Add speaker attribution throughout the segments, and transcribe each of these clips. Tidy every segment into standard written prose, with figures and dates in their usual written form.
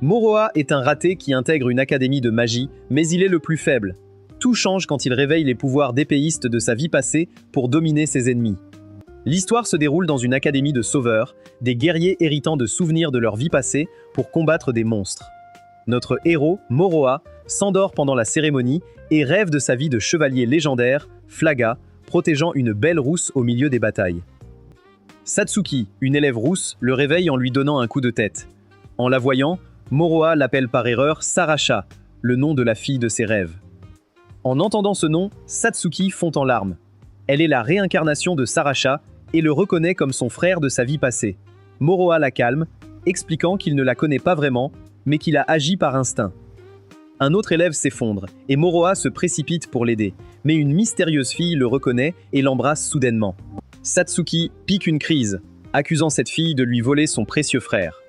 Speaker 1: Moroha est un raté qui intègre une académie de magie, mais il est le plus faible. Tout change quand il réveille les pouvoirs d'épéiste de sa vie passée pour dominer ses ennemis. L'histoire se déroule dans une académie de sauveurs, des guerriers héritant de souvenirs de leur vie passée pour combattre des monstres. Notre héros, Moroha, s'endort pendant la cérémonie et rêve de sa vie de chevalier légendaire, Flaga, protégeant une belle rousse au milieu des batailles. Satsuki, une élève rousse, le réveille en lui donnant un coup de tête. En la voyant, Moroha l'appelle par erreur Sarasha, le nom de la fille de ses rêves. En entendant ce nom, Satsuki fond en larmes. Elle est la réincarnation de Sarasha et le reconnaît comme son frère de sa vie passée. Moroha la calme, expliquant qu'il ne la connaît pas vraiment, mais qu'il a agi par instinct. Un autre élève s'effondre, et Moroha se précipite pour l'aider, mais une mystérieuse fille le reconnaît et l'embrasse soudainement. Satsuki pique une crise, accusant cette fille de lui voler son précieux frère.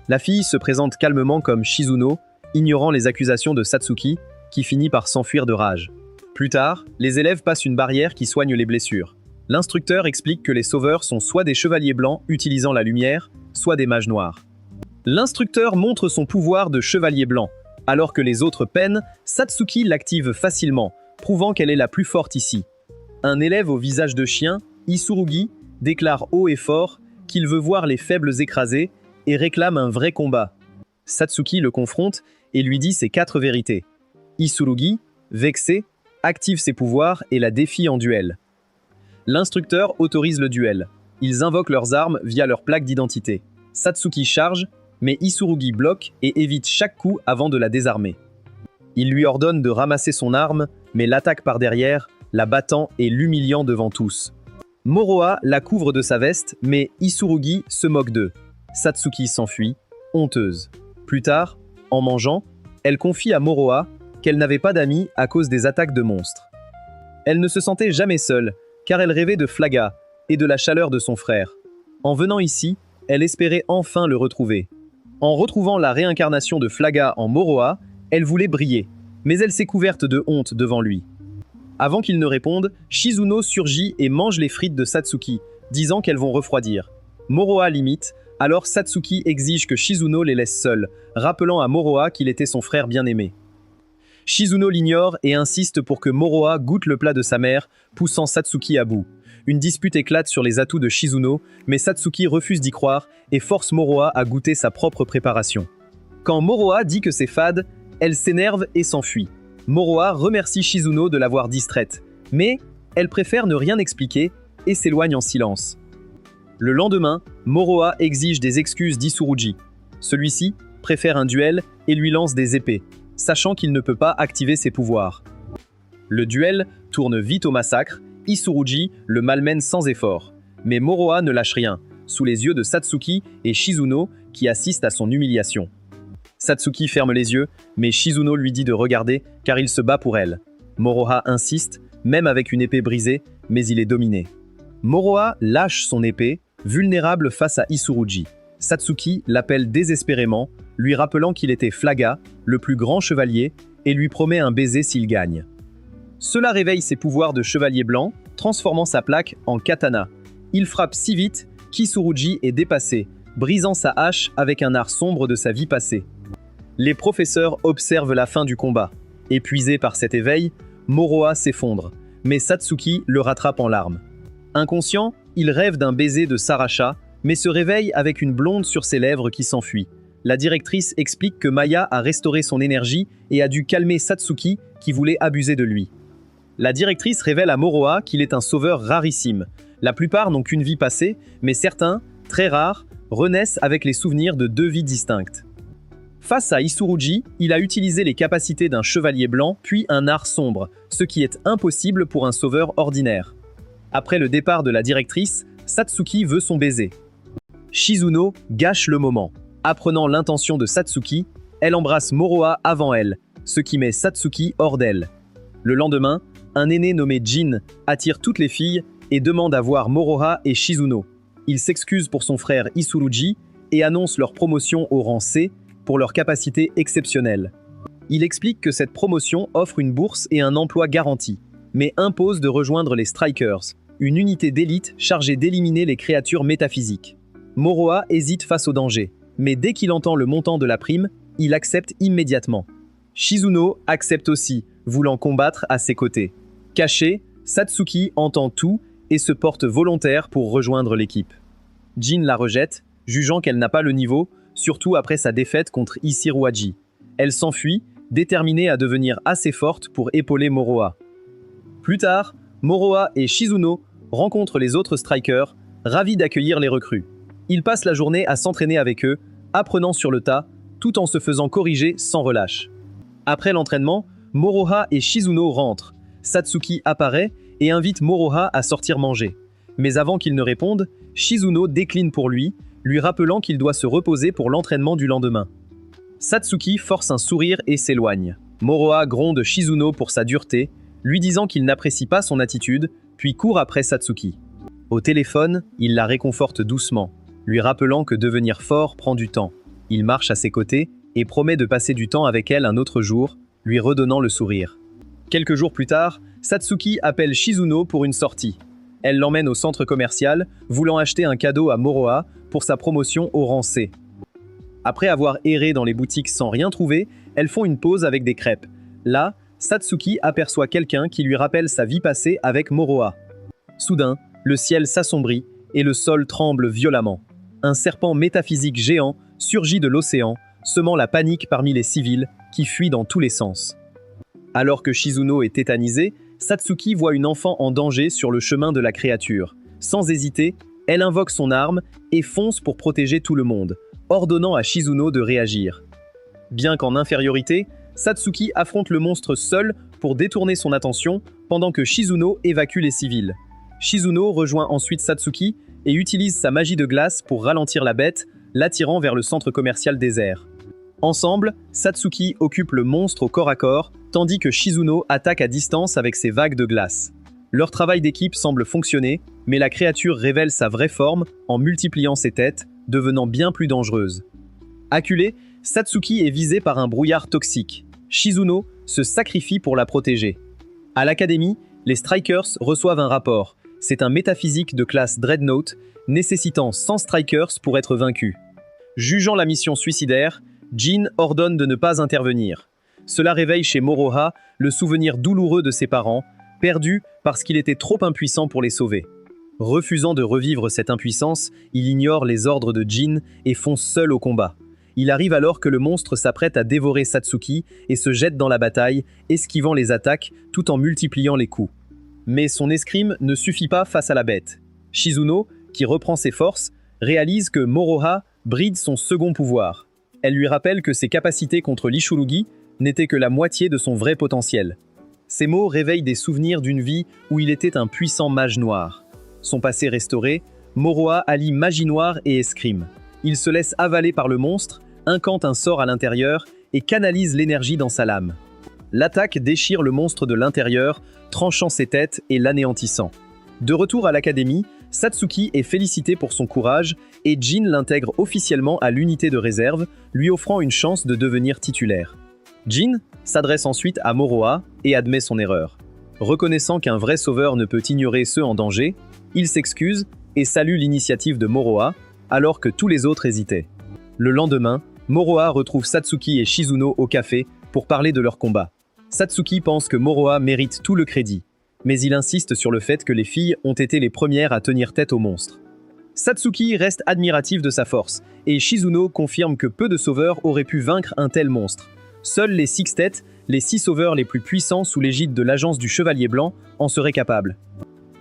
Speaker 1: La fille se présente calmement comme Shizuno, ignorant les accusations de Satsuki, qui finit par s'enfuir de rage. Plus tard, les élèves passent une barrière qui soigne les blessures. L'instructeur explique que les sauveurs sont soit des chevaliers blancs utilisant la lumière, soit des mages noirs. L'instructeur montre son pouvoir de chevalier blanc. Alors que les autres peinent, Satsuki l'active facilement, prouvant qu'elle est la plus forte ici. Un élève au visage de chien, Isurugi, déclare haut et fort qu'il veut voir les faibles écrasés et réclame un vrai combat. Satsuki le confronte et lui dit ses 4 vérités. Isurugi, vexé, active ses pouvoirs et la défie en duel. L'instructeur autorise le duel. Ils invoquent leurs armes via leur plaque d'identité. Satsuki charge, mais Isurugi bloque et évite chaque coup avant de la désarmer. Il lui ordonne de ramasser son arme, mais l'attaque par derrière, la battant et l'humiliant devant tous. Moroha la couvre de sa veste, mais Isurugi se moque d'eux. Satsuki s'enfuit, honteuse. Plus tard, en mangeant, elle confie à Moroha qu'elle n'avait pas d'amis à cause des attaques de monstres. Elle ne se sentait jamais seule, car elle rêvait de Flaga et de la chaleur de son frère. En venant ici, elle espérait enfin le retrouver. En retrouvant la réincarnation de Flaga en Moroha, elle voulait briller, mais elle s'est couverte de honte devant lui. Avant qu'il ne réponde, Shizuno surgit et mange les frites de Satsuki, disant qu'elles vont refroidir. Moroha limite, alors Satsuki exige que Shizuno les laisse seuls, rappelant à Moroha qu'il était son frère bien-aimé. Shizuno l'ignore et insiste pour que Moroha goûte le plat de sa mère, poussant Satsuki à bout. Une dispute éclate sur les atouts de Shizuno, mais Satsuki refuse d'y croire et force Moroha à goûter sa propre préparation. Quand Moroha dit que c'est fade, elle s'énerve et s'enfuit. Moroha remercie Shizuno de l'avoir distraite, mais elle préfère ne rien expliquer et s'éloigne en silence. Le lendemain, Moroha exige des excuses d'Isurugi. Celui-ci préfère un duel et lui lance des épées, sachant qu'il ne peut pas activer ses pouvoirs. Le duel tourne vite au massacre, Isurugi le malmène sans effort. Mais Moroha ne lâche rien, sous les yeux de Satsuki et Shizuno qui assistent à son humiliation. Satsuki ferme les yeux, mais Shizuno lui dit de regarder car il se bat pour elle. Moroha insiste, même avec une épée brisée, mais il est dominé. Moroha lâche son épée, vulnérable face à Isurugi. Satsuki l'appelle désespérément, lui rappelant qu'il était Flaga, le plus grand chevalier, et lui promet un baiser s'il gagne. Cela réveille ses pouvoirs de chevalier blanc, transformant sa plaque en katana. Il frappe si vite qu'Isurugi est dépassé, brisant sa hache avec un art sombre de sa vie passée. Les professeurs observent la fin du combat. Épuisé par cet éveil, Moroha s'effondre, mais Satsuki le rattrape en larmes. Inconscient, il rêve d'un baiser de Sarasha, mais se réveille avec une blonde sur ses lèvres qui s'enfuit. La directrice explique que Maya a restauré son énergie et a dû calmer Satsuki qui voulait abuser de lui. La directrice révèle à Moroha qu'il est un sauveur rarissime. La plupart n'ont qu'une vie passée, mais certains, très rares, renaissent avec les souvenirs de 2 vies distinctes. Face à Isurugi, il a utilisé les capacités d'un chevalier blanc puis un art sombre, ce qui est impossible pour un sauveur ordinaire. Après le départ de la directrice, Satsuki veut son baiser. Shizuno gâche le moment. Apprenant l'intention de Satsuki, elle embrasse Moroha avant elle, ce qui met Satsuki hors d'elle. Le lendemain, un aîné nommé Jin attire toutes les filles et demande à voir Moroha et Shizuno. Il s'excuse pour son frère Isurugi et annonce leur promotion au rang C pour leur capacité exceptionnelle. Il explique que cette promotion offre une bourse et un emploi garanti, mais impose de rejoindre les Strikers, une unité d'élite chargée d'éliminer les créatures métaphysiques. Moroha hésite face au danger, mais dès qu'il entend le montant de la prime, il accepte immédiatement. Shizuno accepte aussi, voulant combattre à ses côtés. Caché, Satsuki entend tout et se porte volontaire pour rejoindre l'équipe. Jin la rejette, jugeant qu'elle n'a pas le niveau, surtout après sa défaite contre Ishiruaji. Elle s'enfuit, déterminée à devenir assez forte pour épauler Moroha. Plus tard, Moroha et Shizuno rencontrent les autres strikers, ravis d'accueillir les recrues. Ils passent la journée à s'entraîner avec eux, apprenant sur le tas, tout en se faisant corriger sans relâche. Après l'entraînement, Moroha et Shizuno rentrent. Satsuki apparaît et invite Moroha à sortir manger. Mais avant qu'il ne réponde, Shizuno décline pour lui rappelant qu'il doit se reposer pour l'entraînement du lendemain. Satsuki force un sourire et s'éloigne. Moroha gronde Shizuno pour sa dureté, lui disant qu'il n'apprécie pas son attitude, puis court après Satsuki. Au téléphone, il la réconforte doucement, lui rappelant que devenir fort prend du temps. Il marche à ses côtés et promet de passer du temps avec elle un autre jour, lui redonnant le sourire. Quelques jours plus tard, Satsuki appelle Shizuno pour une sortie. Elle l'emmène au centre commercial, voulant acheter un cadeau à Moroha pour sa promotion au rang C. Après avoir erré dans les boutiques sans rien trouver, elles font une pause avec des crêpes. Là, Satsuki aperçoit quelqu'un qui lui rappelle sa vie passée avec Moroha. Soudain, le ciel s'assombrit et le sol tremble violemment. Un serpent métaphysique géant surgit de l'océan, semant la panique parmi les civils qui fuient dans tous les sens. Alors que Shizuno est tétanisée, Satsuki voit une enfant en danger sur le chemin de la créature. Sans hésiter, elle invoque son arme et fonce pour protéger tout le monde, ordonnant à Shizuno de réagir. Bien qu'en infériorité, Satsuki affronte le monstre seul pour détourner son attention pendant que Shizuno évacue les civils. Shizuno rejoint ensuite Satsuki et utilise sa magie de glace pour ralentir la bête, l'attirant vers le centre commercial désert. Ensemble, Satsuki occupe le monstre au corps à corps, tandis que Shizuno attaque à distance avec ses vagues de glace. Leur travail d'équipe semble fonctionner, mais la créature révèle sa vraie forme en multipliant ses têtes, devenant bien plus dangereuse. Acculée, Satsuki est visée par un brouillard toxique. Shizuno se sacrifie pour la protéger. À l'académie, les Strikers reçoivent un rapport. C'est un métaphysique de classe Dreadnought, nécessitant 100 Strikers pour être vaincu. Jugeant la mission suicidaire, Jin ordonne de ne pas intervenir. Cela réveille chez Moroha le souvenir douloureux de ses parents, perdus parce qu'il était trop impuissant pour les sauver. Refusant de revivre cette impuissance, il ignore les ordres de Jin et fonce seul au combat. Il arrive alors que le monstre s'apprête à dévorer Satsuki et se jette dans la bataille, esquivant les attaques tout en multipliant les coups. Mais son escrime ne suffit pas face à la bête. Shizuno, qui reprend ses forces, réalise que Moroha bride son second pouvoir. Elle lui rappelle que ses capacités contre l'Ishurugi n'étaient que la moitié de son vrai potentiel. Ces mots réveillent des souvenirs d'une vie où il était un puissant mage noir. Son passé restauré, Moroha allie magie noire et escrime. Il se laisse avaler par le monstre, incante un sort à l'intérieur et canalise l'énergie dans sa lame. L'attaque déchire le monstre de l'intérieur, tranchant ses têtes et l'anéantissant. De retour à l'académie, Satsuki est félicité pour son courage et Jin l'intègre officiellement à l'unité de réserve, lui offrant une chance de devenir titulaire. Jin s'adresse ensuite à Moroha et admet son erreur. Reconnaissant qu'un vrai sauveur ne peut ignorer ceux en danger, il s'excuse et salue l'initiative de Moroha, alors que tous les autres hésitaient. Le lendemain, Moroha retrouve Satsuki et Shizuno au café pour parler de leur combat. Satsuki pense que Moroha mérite tout le crédit, mais il insiste sur le fait que les filles ont été les premières à tenir tête au monstre. Satsuki reste admiratif de sa force, et Shizuno confirme que peu de sauveurs auraient pu vaincre un tel monstre. Seuls les Six-Têtes, les 6 sauveurs les plus puissants sous l'égide de l'agence du Chevalier Blanc, en seraient capables.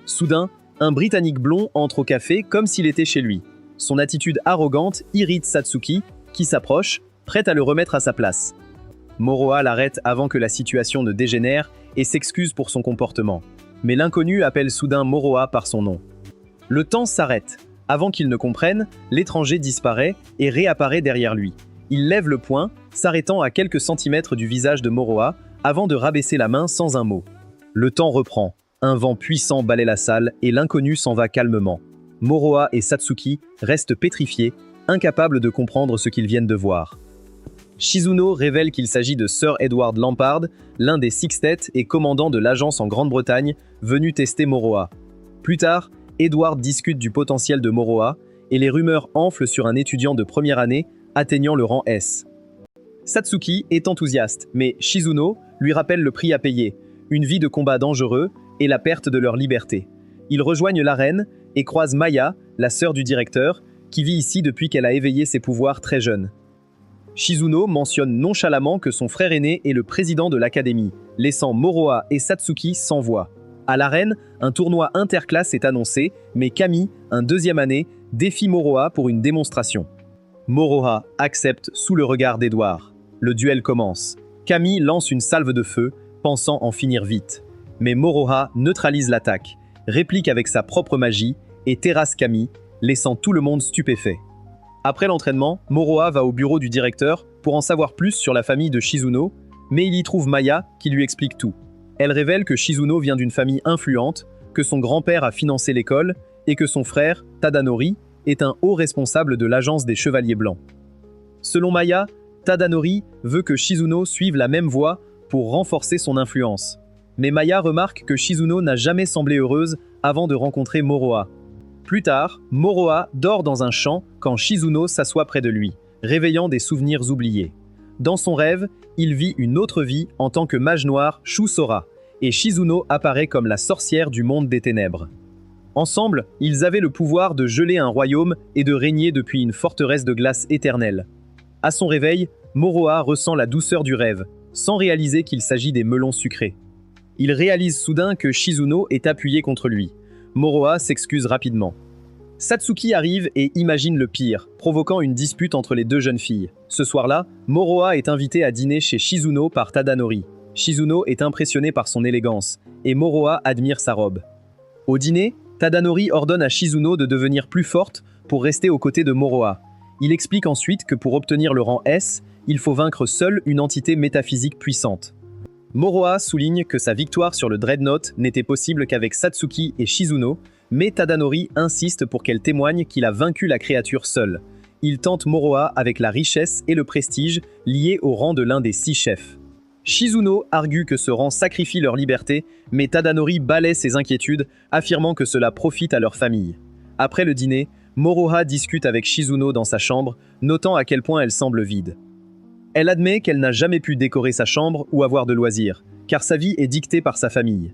Speaker 1: Soudain, un Britannique blond entre au café comme s'il était chez lui. Son attitude arrogante irrite Satsuki, qui s'approche, prête à le remettre à sa place. Moroha l'arrête avant que la situation ne dégénère et s'excuse pour son comportement. Mais l'inconnu appelle soudain Moroha par son nom. Le temps s'arrête. Avant qu'il ne comprenne, l'étranger disparaît et réapparaît derrière lui. Il lève le poing, s'arrêtant à quelques centimètres du visage de Moroha, avant de rabaisser la main sans un mot. Le temps reprend. Un vent puissant balaie la salle et l'inconnu s'en va calmement. Moroha et Satsuki restent pétrifiés, incapables de comprendre ce qu'ils viennent de voir. Shizuno révèle qu'il s'agit de Sir Edward Lampard, l'un des Six-Têtes et commandant de l'agence en Grande-Bretagne, venu tester Moroha. Plus tard, Edward discute du potentiel de Moroha et les rumeurs enflent sur un étudiant de première année atteignant le rang S. Satsuki est enthousiaste, mais Shizuno lui rappelle le prix à payer, une vie de combat dangereux et la perte de leur liberté. Ils rejoignent l'arène et croisent Maya, la sœur du directeur, qui vit ici depuis qu'elle a éveillé ses pouvoirs très jeune. Shizuno mentionne nonchalamment que son frère aîné est le président de l'académie, laissant Moroha et Satsuki sans voix. À l'arène, un tournoi interclasse est annoncé, mais Kami, un deuxième année, défie Moroha pour une démonstration. Moroha accepte sous le regard d'Edward. Le duel commence. Kami lance une salve de feu, pensant en finir vite. Mais Moroha neutralise l'attaque, réplique avec sa propre magie et terrasse Kami, laissant tout le monde stupéfait. Après l'entraînement, Moroha va au bureau du directeur pour en savoir plus sur la famille de Shizuno, mais il y trouve Maya qui lui explique tout. Elle révèle que Shizuno vient d'une famille influente, que son grand-père a financé l'école et que son frère, Tadanori, est un haut responsable de l'agence des Chevaliers Blancs. Selon Maya, Tadanori veut que Shizuno suive la même voie pour renforcer son influence. Mais Maya remarque que Shizuno n'a jamais semblé heureuse avant de rencontrer Moroha. Plus tard, Moroha dort dans un champ quand Shizuno s'assoit près de lui, réveillant des souvenirs oubliés. Dans son rêve, il vit une autre vie en tant que mage noir Shu-Sora, et Shizuno apparaît comme la sorcière du monde des ténèbres. Ensemble, ils avaient le pouvoir de geler un royaume et de régner depuis une forteresse de glace éternelle. À son réveil, Moroha ressent la douceur du rêve, sans réaliser qu'il s'agit des melons sucrés. Il réalise soudain que Shizuno est appuyé contre lui. Moroha s'excuse rapidement. Satsuki arrive et imagine le pire, provoquant une dispute entre les deux jeunes filles. Ce soir-là, Moroha est invité à dîner chez Shizuno par Tadanori. Shizuno est impressionné par son élégance, et Moroha admire sa robe. Au dîner, Tadanori ordonne à Shizuno de devenir plus forte pour rester aux côtés de Moroha. Il explique ensuite que pour obtenir le rang S, il faut vaincre seule une entité métaphysique puissante. Moroha souligne que sa victoire sur le Dreadnought n'était possible qu'avec Satsuki et Shizuno, mais Tadanori insiste pour qu'elle témoigne qu'il a vaincu la créature seule. Il tente Moroha avec la richesse et le prestige liés au rang de l'un des 6 chefs. Shizuno argue que ce rang sacrifie leur liberté, mais Tadanori balaie ses inquiétudes, affirmant que cela profite à leur famille. Après le dîner, Moroha discute avec Shizuno dans sa chambre, notant à quel point elle semble vide. Elle admet qu'elle n'a jamais pu décorer sa chambre ou avoir de loisirs, car sa vie est dictée par sa famille.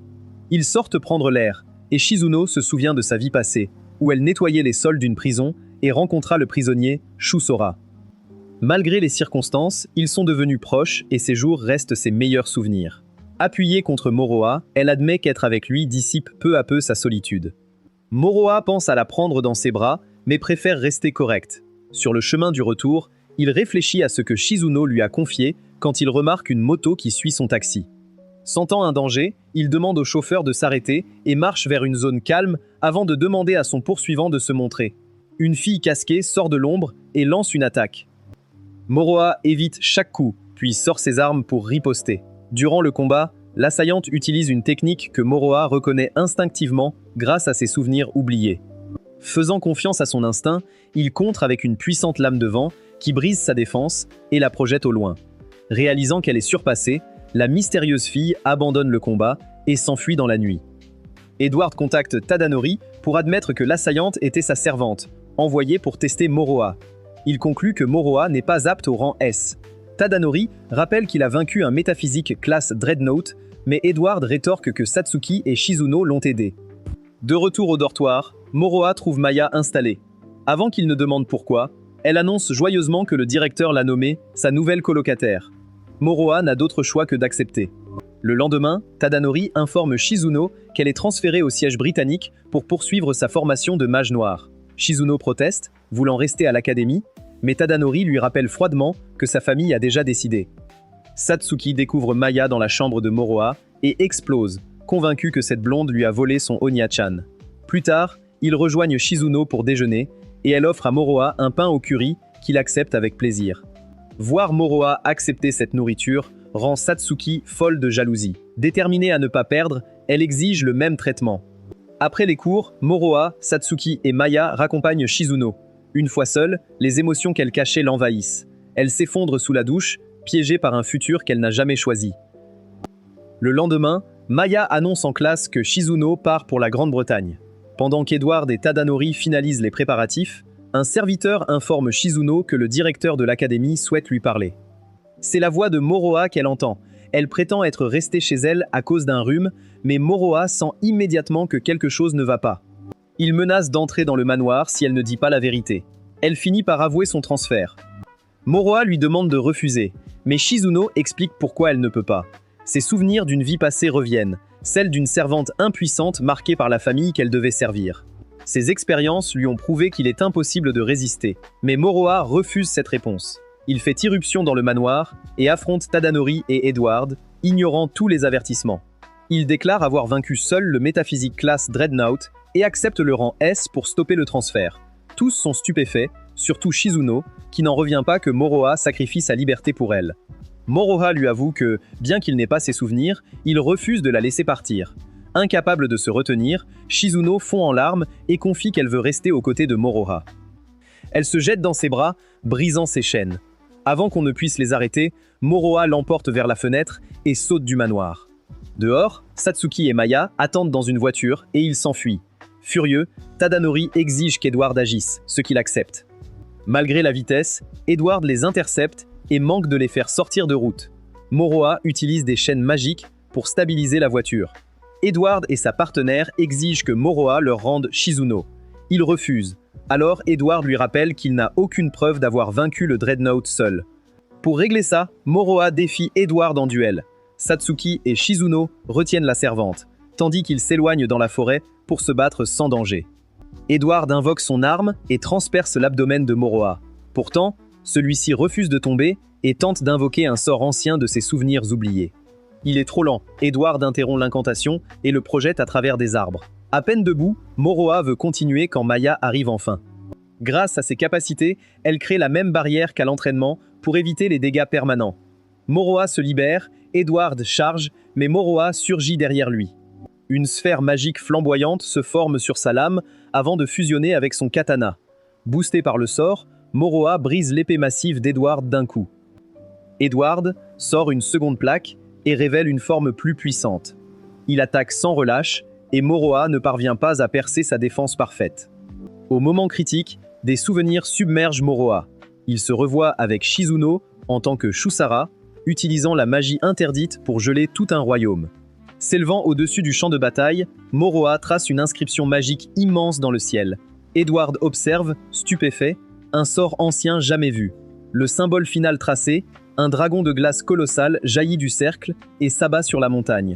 Speaker 1: Ils sortent prendre l'air, et Shizuno se souvient de sa vie passée, où elle nettoyait les sols d'une prison et rencontra le prisonnier Shu-Sora. Malgré les circonstances, ils sont devenus proches et ces jours restent ses meilleurs souvenirs. Appuyée contre Moroha, elle admet qu'être avec lui dissipe peu à peu sa solitude. Moroha pense à la prendre dans ses bras, mais préfère rester correcte. Sur le chemin du retour, il réfléchit à ce que Shizuno lui a confié quand il remarque une moto qui suit son taxi. Sentant un danger, il demande au chauffeur de s'arrêter et marche vers une zone calme avant de demander à son poursuivant de se montrer. Une fille casquée sort de l'ombre et lance une attaque. Moroha évite chaque coup, puis sort ses armes pour riposter. Durant le combat, l'assaillante utilise une technique que Moroha reconnaît instinctivement grâce à ses souvenirs oubliés. Faisant confiance à son instinct, il contre avec une puissante lame de vent qui brise sa défense et la projette au loin. Réalisant qu'elle est surpassée, la mystérieuse fille abandonne le combat et s'enfuit dans la nuit. Edward contacte Tadanori pour admettre que l'assaillante était sa servante, envoyée pour tester Moroha. Il conclut que Moroha n'est pas apte au rang S. Tadanori rappelle qu'il a vaincu un métaphysique classe Dreadnought, mais Edward rétorque que Satsuki et Shizuno l'ont aidé. De retour au dortoir, Moroha trouve Maya installée. Avant qu'il ne demande pourquoi, elle annonce joyeusement que le directeur l'a nommée sa nouvelle colocataire. Moroha n'a d'autre choix que d'accepter. Le lendemain, Tadanori informe Shizuno qu'elle est transférée au siège britannique pour poursuivre sa formation de mage noir. Shizuno proteste, voulant rester à l'académie, mais Tadanori lui rappelle froidement que sa famille a déjà décidé. Satsuki découvre Maya dans la chambre de Moroha et explose, convaincu que cette blonde lui a volé son Onya-chan. Plus tard, ils rejoignent Shizuno pour déjeuner et elle offre à Moroha un pain au curry qu'il accepte avec plaisir. Voir Moroha accepter cette nourriture rend Satsuki folle de jalousie. Déterminée à ne pas perdre, elle exige le même traitement. Après les cours, Moroha, Satsuki et Maya raccompagnent Shizuno. Une fois seule, les émotions qu'elle cachait l'envahissent. Elle s'effondre sous la douche, piégée par un futur qu'elle n'a jamais choisi. Le lendemain, Maya annonce en classe que Shizuno part pour la Grande-Bretagne. Pendant qu'Edward et Tadanori finalisent les préparatifs, un serviteur informe Shizuno que le directeur de l'académie souhaite lui parler. C'est la voix de Moroha qu'elle entend. Elle prétend être restée chez elle à cause d'un rhume, mais Moroha sent immédiatement que quelque chose ne va pas. Il menace d'entrer dans le manoir si elle ne dit pas la vérité. Elle finit par avouer son transfert. Moroha lui demande de refuser, mais Shizuno explique pourquoi elle ne peut pas. Ses souvenirs d'une vie passée reviennent, celle d'une servante impuissante marquée par la famille qu'elle devait servir. Ses expériences lui ont prouvé qu'il est impossible de résister, mais Moroha refuse cette réponse. Il fait irruption dans le manoir et affronte Tadanori et Edward, ignorant tous les avertissements. Il déclare avoir vaincu seul le métaphysique classe Dreadnought et accepte le rang S pour stopper le transfert. Tous sont stupéfaits, surtout Shizuno, qui n'en revient pas que Moroha sacrifie sa liberté pour elle. Moroha lui avoue que, bien qu'il n'ait pas ses souvenirs, il refuse de la laisser partir. Incapable de se retenir, Shizuno fond en larmes et confie qu'elle veut rester aux côtés de Moroha. Elle se jette dans ses bras, brisant ses chaînes. Avant qu'on ne puisse les arrêter, Moroha l'emporte vers la fenêtre et saute du manoir. Dehors, Satsuki et Maya attendent dans une voiture et ils s'enfuient. Furieux, Tadanori exige qu'Edward agisse, ce qu'il accepte. Malgré la vitesse, Edward les intercepte et manque de les faire sortir de route. Moroha utilise des chaînes magiques pour stabiliser la voiture. Edward et sa partenaire exigent que Moroha leur rende Shizuno. Il refuse. Alors Edward lui rappelle qu'il n'a aucune preuve d'avoir vaincu le Dreadnought seul. Pour régler ça, Moroha défie Edward en duel. Satsuki et Shizuno retiennent la servante, tandis qu'ils s'éloignent dans la forêt pour se battre sans danger. Edward invoque son arme et transperce l'abdomen de Moroha. Pourtant, celui-ci refuse de tomber et tente d'invoquer un sort ancien de ses souvenirs oubliés. Il est trop lent, Edward interrompt l'incantation et le projette à travers des arbres. À peine debout, Moroha veut continuer quand Maya arrive enfin. Grâce à ses capacités, elle crée la même barrière qu'à l'entraînement pour éviter les dégâts permanents. Moroha se libère, Edward charge, mais Moroha surgit derrière lui. Une sphère magique flamboyante se forme sur sa lame avant de fusionner avec son katana. Boosté par le sort, Moroha brise l'épée massive d'Edward d'un coup. Edward sort une seconde plaque et révèle une forme plus puissante. Il attaque sans relâche et Moroha ne parvient pas à percer sa défense parfaite. Au moment critique, des souvenirs submergent Moroha. Il se revoit avec Shizuno en tant que Shusara, utilisant la magie interdite pour geler tout un royaume. S'élevant au-dessus du champ de bataille, Moroha trace une inscription magique immense dans le ciel. Edward observe, stupéfait, un sort ancien jamais vu. Le symbole final tracé, un dragon de glace colossal jaillit du cercle et s'abat sur la montagne.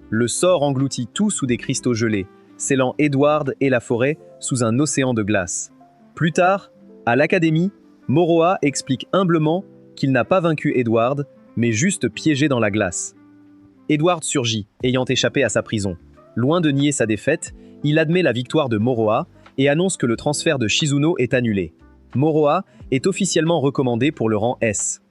Speaker 1: Le sort engloutit tout sous des cristaux gelés, scellant Edward et la forêt sous un océan de glace. Plus tard, à l'académie, Moroha explique humblement qu'il n'a pas vaincu Edward, mais juste piégé dans la glace. Edward surgit, ayant échappé à sa prison. Loin de nier sa défaite, il admet la victoire de Moroha et annonce que le transfert de Shizuno est annulé. Moroha est officiellement recommandé pour le rang S.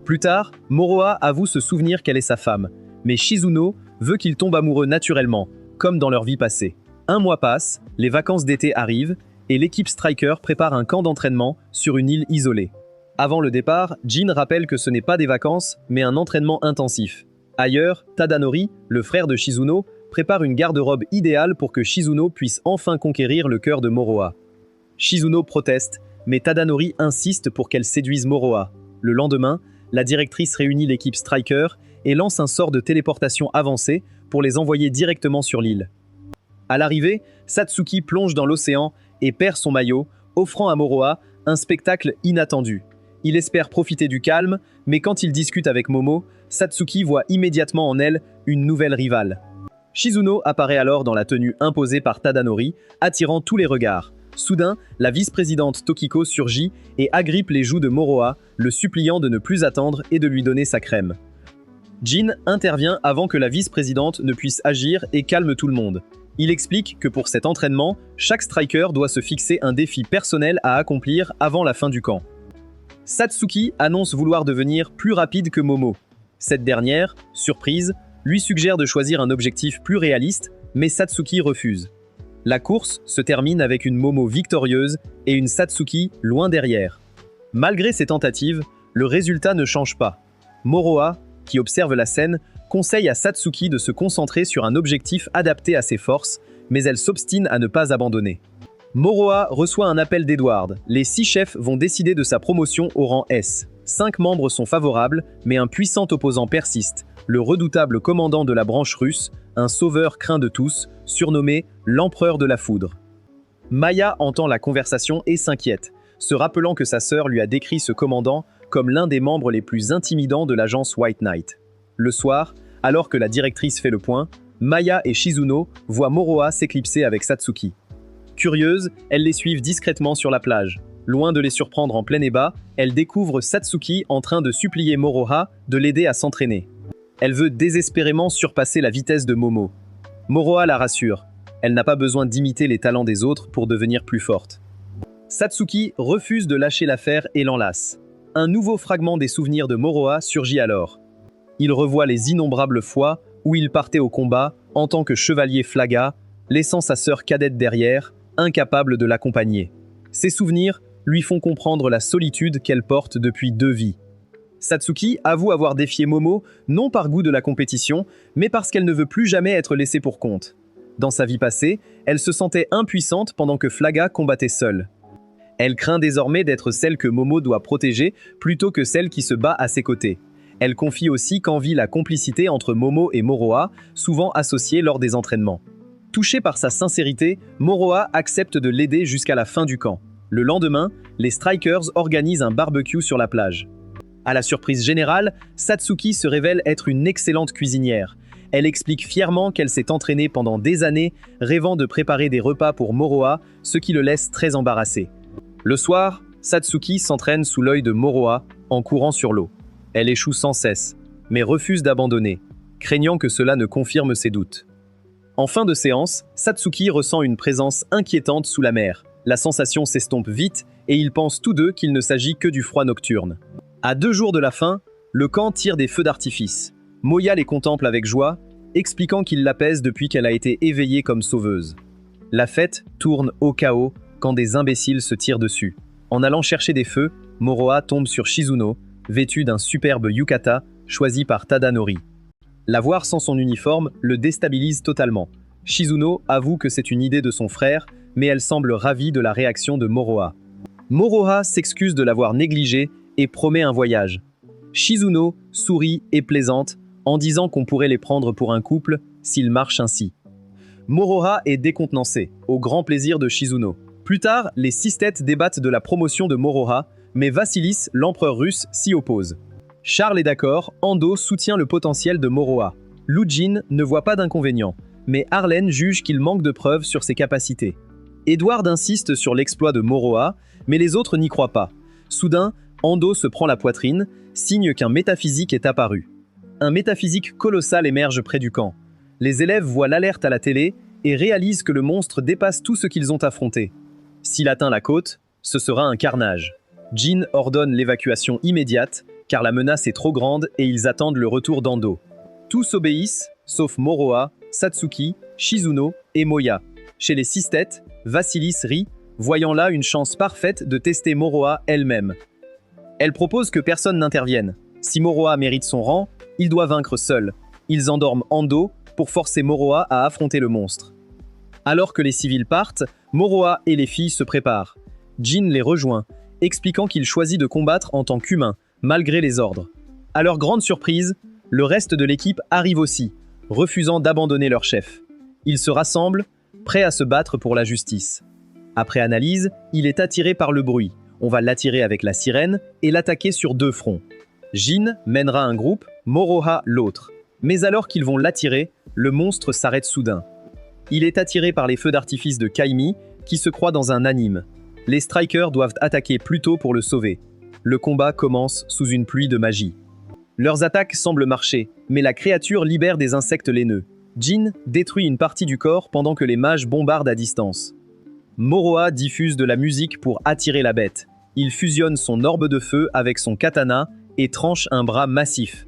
Speaker 1: Plus tard, Moroha avoue se souvenir qu'elle est sa femme, mais Shizuno veut qu'il tombe amoureux naturellement, comme dans leur vie passée. Un mois passe, les vacances d'été arrivent, et l'équipe Striker prépare un camp d'entraînement sur une île isolée. Avant le départ, Jin rappelle que ce n'est pas des vacances, mais un entraînement intensif. Ailleurs, Tadanori, le frère de Shizuno, prépare une garde-robe idéale pour que Shizuno puisse enfin conquérir le cœur de Moroha. Shizuno proteste, mais Tadanori insiste pour qu'elle séduise Moroha. Le lendemain, la directrice réunit l'équipe Striker et lance un sort de téléportation avancé pour les envoyer directement sur l'île. À l'arrivée, Satsuki plonge dans l'océan et perd son maillot, offrant à Moroha un spectacle inattendu. Il espère profiter du calme, mais quand il discute avec Momo, Satsuki voit immédiatement en elle une nouvelle rivale. Shizuno apparaît alors dans la tenue imposée par Tadanori, attirant tous les regards. Soudain, la vice-présidente Tokiko surgit et agrippe les joues de Moroha, le suppliant de ne plus attendre et de lui donner sa crème. Jin intervient avant que la vice-présidente ne puisse agir et calme tout le monde. Il explique que pour cet entraînement, chaque striker doit se fixer un défi personnel à accomplir avant la fin du camp. Satsuki annonce vouloir devenir plus rapide que Momo. Cette dernière, surprise, lui suggère de choisir un objectif plus réaliste, mais Satsuki refuse. La course se termine avec une Momo victorieuse et une Satsuki loin derrière. Malgré ces tentatives, le résultat ne change pas. Moroha, qui observe la scène, conseille à Satsuki de se concentrer sur un objectif adapté à ses forces, mais elle s'obstine à ne pas abandonner. Moroha reçoit un appel d'Edward. Les 6 chefs vont décider de sa promotion au rang S. 5 membres sont favorables, mais un puissant opposant persiste, le redoutable commandant de la branche russe, un sauveur craint de tous, surnommé l'empereur de la foudre. Maya entend la conversation et s'inquiète, se rappelant que sa sœur lui a décrit ce commandant comme l'un des membres les plus intimidants de l'agence White Knight. Le soir, alors que la directrice fait le point, Maya et Shizuno voient Moroha s'éclipser avec Satsuki. Curieuses, elles les suivent discrètement sur la plage. Loin de les surprendre en plein ébat, elles découvrent Satsuki en train de supplier Moroha de l'aider à s'entraîner. Elle veut désespérément surpasser la vitesse de Momo. Moroha la rassure. Elle n'a pas besoin d'imiter les talents des autres pour devenir plus forte. Satsuki refuse de lâcher l'affaire et l'enlace. Un nouveau fragment des souvenirs de Moroha surgit alors. Il revoit les innombrables fois où il partait au combat en tant que chevalier flaga, laissant sa sœur cadette derrière, incapable de l'accompagner. Ces souvenirs lui font comprendre la solitude qu'elle porte depuis 2 vies. Satsuki avoue avoir défié Momo, non par goût de la compétition, mais parce qu'elle ne veut plus jamais être laissée pour compte. Dans sa vie passée, elle se sentait impuissante pendant que Flaga combattait seule. Elle craint désormais d'être celle que Momo doit protéger plutôt que celle qui se bat à ses côtés. Elle confie aussi qu'envie la complicité entre Momo et Moroha, souvent associée lors des entraînements. Touchée par sa sincérité, Moroha accepte de l'aider jusqu'à la fin du camp. Le lendemain, les Strikers organisent un barbecue sur la plage. À la surprise générale, Satsuki se révèle être une excellente cuisinière. Elle explique fièrement qu'elle s'est entraînée pendant des années, rêvant de préparer des repas pour Moroha, ce qui le laisse très embarrassé. Le soir, Satsuki s'entraîne sous l'œil de Moroha en courant sur l'eau. Elle échoue sans cesse, mais refuse d'abandonner, craignant que cela ne confirme ses doutes. En fin de séance, Satsuki ressent une présence inquiétante sous la mer. La sensation s'estompe vite et ils pensent tous deux qu'il ne s'agit que du froid nocturne. À 2 jours de la fin, le camp tire des feux d'artifice. Moya les contemple avec joie, expliquant qu'il l'apaise depuis qu'elle a été éveillée comme sauveuse. La fête tourne au chaos quand des imbéciles se tirent dessus. En allant chercher des feux, Moroha tombe sur Shizuno, vêtu d'un superbe yukata choisi par Tadanori. La voir sans son uniforme le déstabilise totalement. Shizuno avoue que c'est une idée de son frère, mais elle semble ravie de la réaction de Moroha. Moroha s'excuse de l'avoir négligée et promet un voyage. Shizuno sourit et plaisante en disant qu'on pourrait les prendre pour un couple s'ils marchent ainsi. Moroha est décontenancée, au grand plaisir de Shizuno. Plus tard, les 6 têtes débattent de la promotion de Moroha, mais Vassilis, l'empereur russe, s'y oppose. Charles est d'accord, Ando soutient le potentiel de Moroha. Lujin ne voit pas d'inconvénient, mais Arlen juge qu'il manque de preuves sur ses capacités. Edward insiste sur l'exploit de Moroha, mais les autres n'y croient pas. Soudain, Ando se prend la poitrine, signe qu'un métaphysique est apparu. Un métaphysique colossal émerge près du camp. Les élèves voient l'alerte à la télé et réalisent que le monstre dépasse tout ce qu'ils ont affronté. S'il atteint la côte, ce sera un carnage. Jin ordonne l'évacuation immédiate, car la menace est trop grande et ils attendent le retour d'Ando. Tous obéissent, sauf Moroha, Satsuki, Shizuno et Moya. Chez les 6 têtes, Vassilis rit, voyant là une chance parfaite de tester Moroha elle-même. Elle propose que personne n'intervienne. Si Moroha mérite son rang, il doit vaincre seul. Ils endorment Ando pour forcer Moroha à affronter le monstre. Alors que les civils partent, Moroha et les filles se préparent. Jin les rejoint, expliquant qu'il choisit de combattre en tant qu'humain, malgré les ordres. À leur grande surprise, le reste de l'équipe arrive aussi, refusant d'abandonner leur chef. Ils se rassemblent, prêts à se battre pour la justice. Après analyse, il est attiré par le bruit. On va l'attirer avec la sirène et l'attaquer sur 2 fronts. Jin mènera un groupe, Moroha l'autre. Mais alors qu'ils vont l'attirer, le monstre s'arrête soudain. Il est attiré par les feux d'artifice de Kaimi, qui se croit dans un anime. Les Strikers doivent attaquer plus tôt pour le sauver. Le combat commence sous une pluie de magie. Leurs attaques semblent marcher, mais la créature libère des insectes laineux. Jin détruit une partie du corps pendant que les mages bombardent à distance. Moroha diffuse de la musique pour attirer la bête. Il fusionne son orbe de feu avec son katana et tranche un bras massif.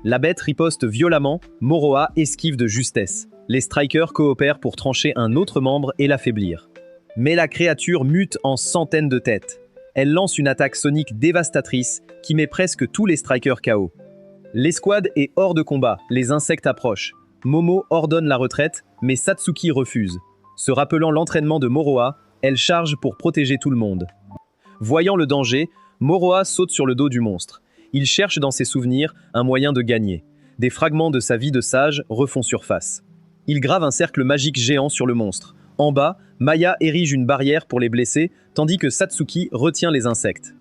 Speaker 1: La bête riposte violemment, Moroha esquive de justesse. Les Strikers coopèrent pour trancher un autre membre et l'affaiblir. Mais la créature mute en centaines de têtes. Elle lance une attaque sonique dévastatrice qui met presque tous les Strikers KO. L'escouade est hors de combat, les insectes approchent. Momo ordonne la retraite, mais Satsuki refuse. Se rappelant l'entraînement de Moroha, elle charge pour protéger tout le monde. Voyant le danger, Moroha saute sur le dos du monstre. Il cherche dans ses souvenirs un moyen de gagner. Des fragments de sa vie de sage refont surface. Il grave un cercle magique géant sur le monstre. En bas, Maya érige une barrière pour les blessés, tandis que Satsuki retient les insectes.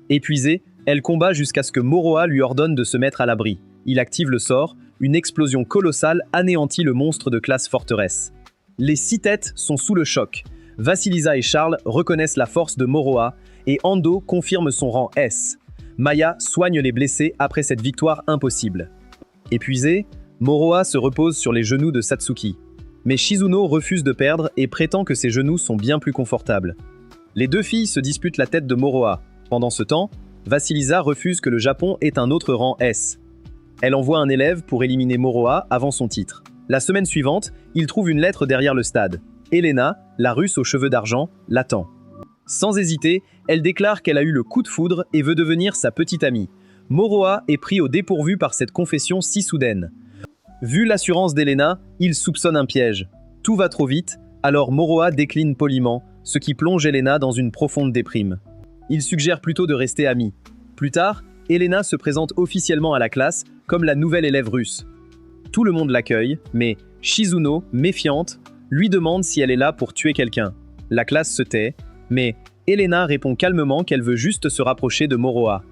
Speaker 1: Épuisée, elle combat jusqu'à ce que Moroha lui ordonne de se mettre à l'abri. Il active le sort, une explosion colossale anéantit le monstre de classe forteresse. Les 6 têtes sont sous le choc. Vassilisa et Charles reconnaissent la force de Moroha et Ando confirme son rang S. Maya soigne les blessés après cette victoire impossible. Épuisé, Moroha se repose sur les genoux de Satsuki. Mais Shizuno refuse de perdre et prétend que ses genoux sont bien plus confortables. Les 2 filles se disputent la tête de Moroha. Pendant ce temps, Vassilisa refuse que le Japon ait un autre rang S. Elle envoie un élève pour éliminer Moroha avant son titre. La semaine suivante, il trouve une lettre derrière le stade. Elena, la Russe aux cheveux d'argent, l'attend. Sans hésiter, elle déclare qu'elle a eu le coup de foudre et veut devenir sa petite amie. Moroha est pris au dépourvu par cette confession si soudaine. Vu l'assurance d'Elena, il soupçonne un piège. Tout va trop vite, alors Moroha décline poliment, ce qui plonge Elena dans une profonde déprime. Il suggère plutôt de rester amis. Plus tard, Elena se présente officiellement à la classe comme la nouvelle élève russe. Tout le monde l'accueille, mais Shizuno, méfiante, lui demande si elle est là pour tuer quelqu'un. La classe se tait, mais Elena répond calmement qu'elle veut juste se rapprocher de Moroha.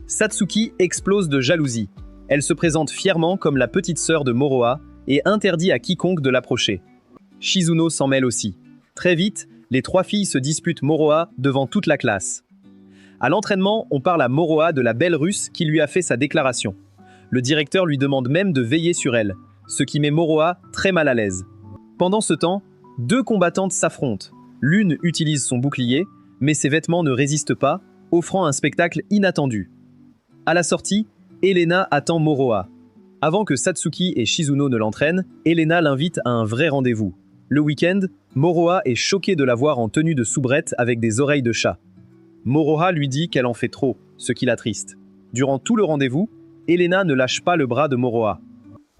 Speaker 1: Satsuki explose de jalousie. Elle se présente fièrement comme la petite sœur de Moroha et interdit à quiconque de l'approcher. Shizuno s'en mêle aussi. Très vite, les 3 filles se disputent Moroha devant toute la classe. À l'entraînement, on parle à Moroha de la belle Russe qui lui a fait sa déclaration. Le directeur lui demande même de veiller sur elle, ce qui met Moroha très mal à l'aise. Pendant ce temps, 2 combattantes s'affrontent. L'une utilise son bouclier, mais ses vêtements ne résistent pas, offrant un spectacle inattendu. À la sortie, Elena attend Moroha. Avant que Satsuki et Shizuno ne l'entraînent, Elena l'invite à un vrai rendez-vous. Le week-end, Moroha est choquée de la voir en tenue de soubrette avec des oreilles de chat. Moroha lui dit qu'elle en fait trop, ce qui l'attriste. Durant tout le rendez-vous, Elena ne lâche pas le bras de Moroha.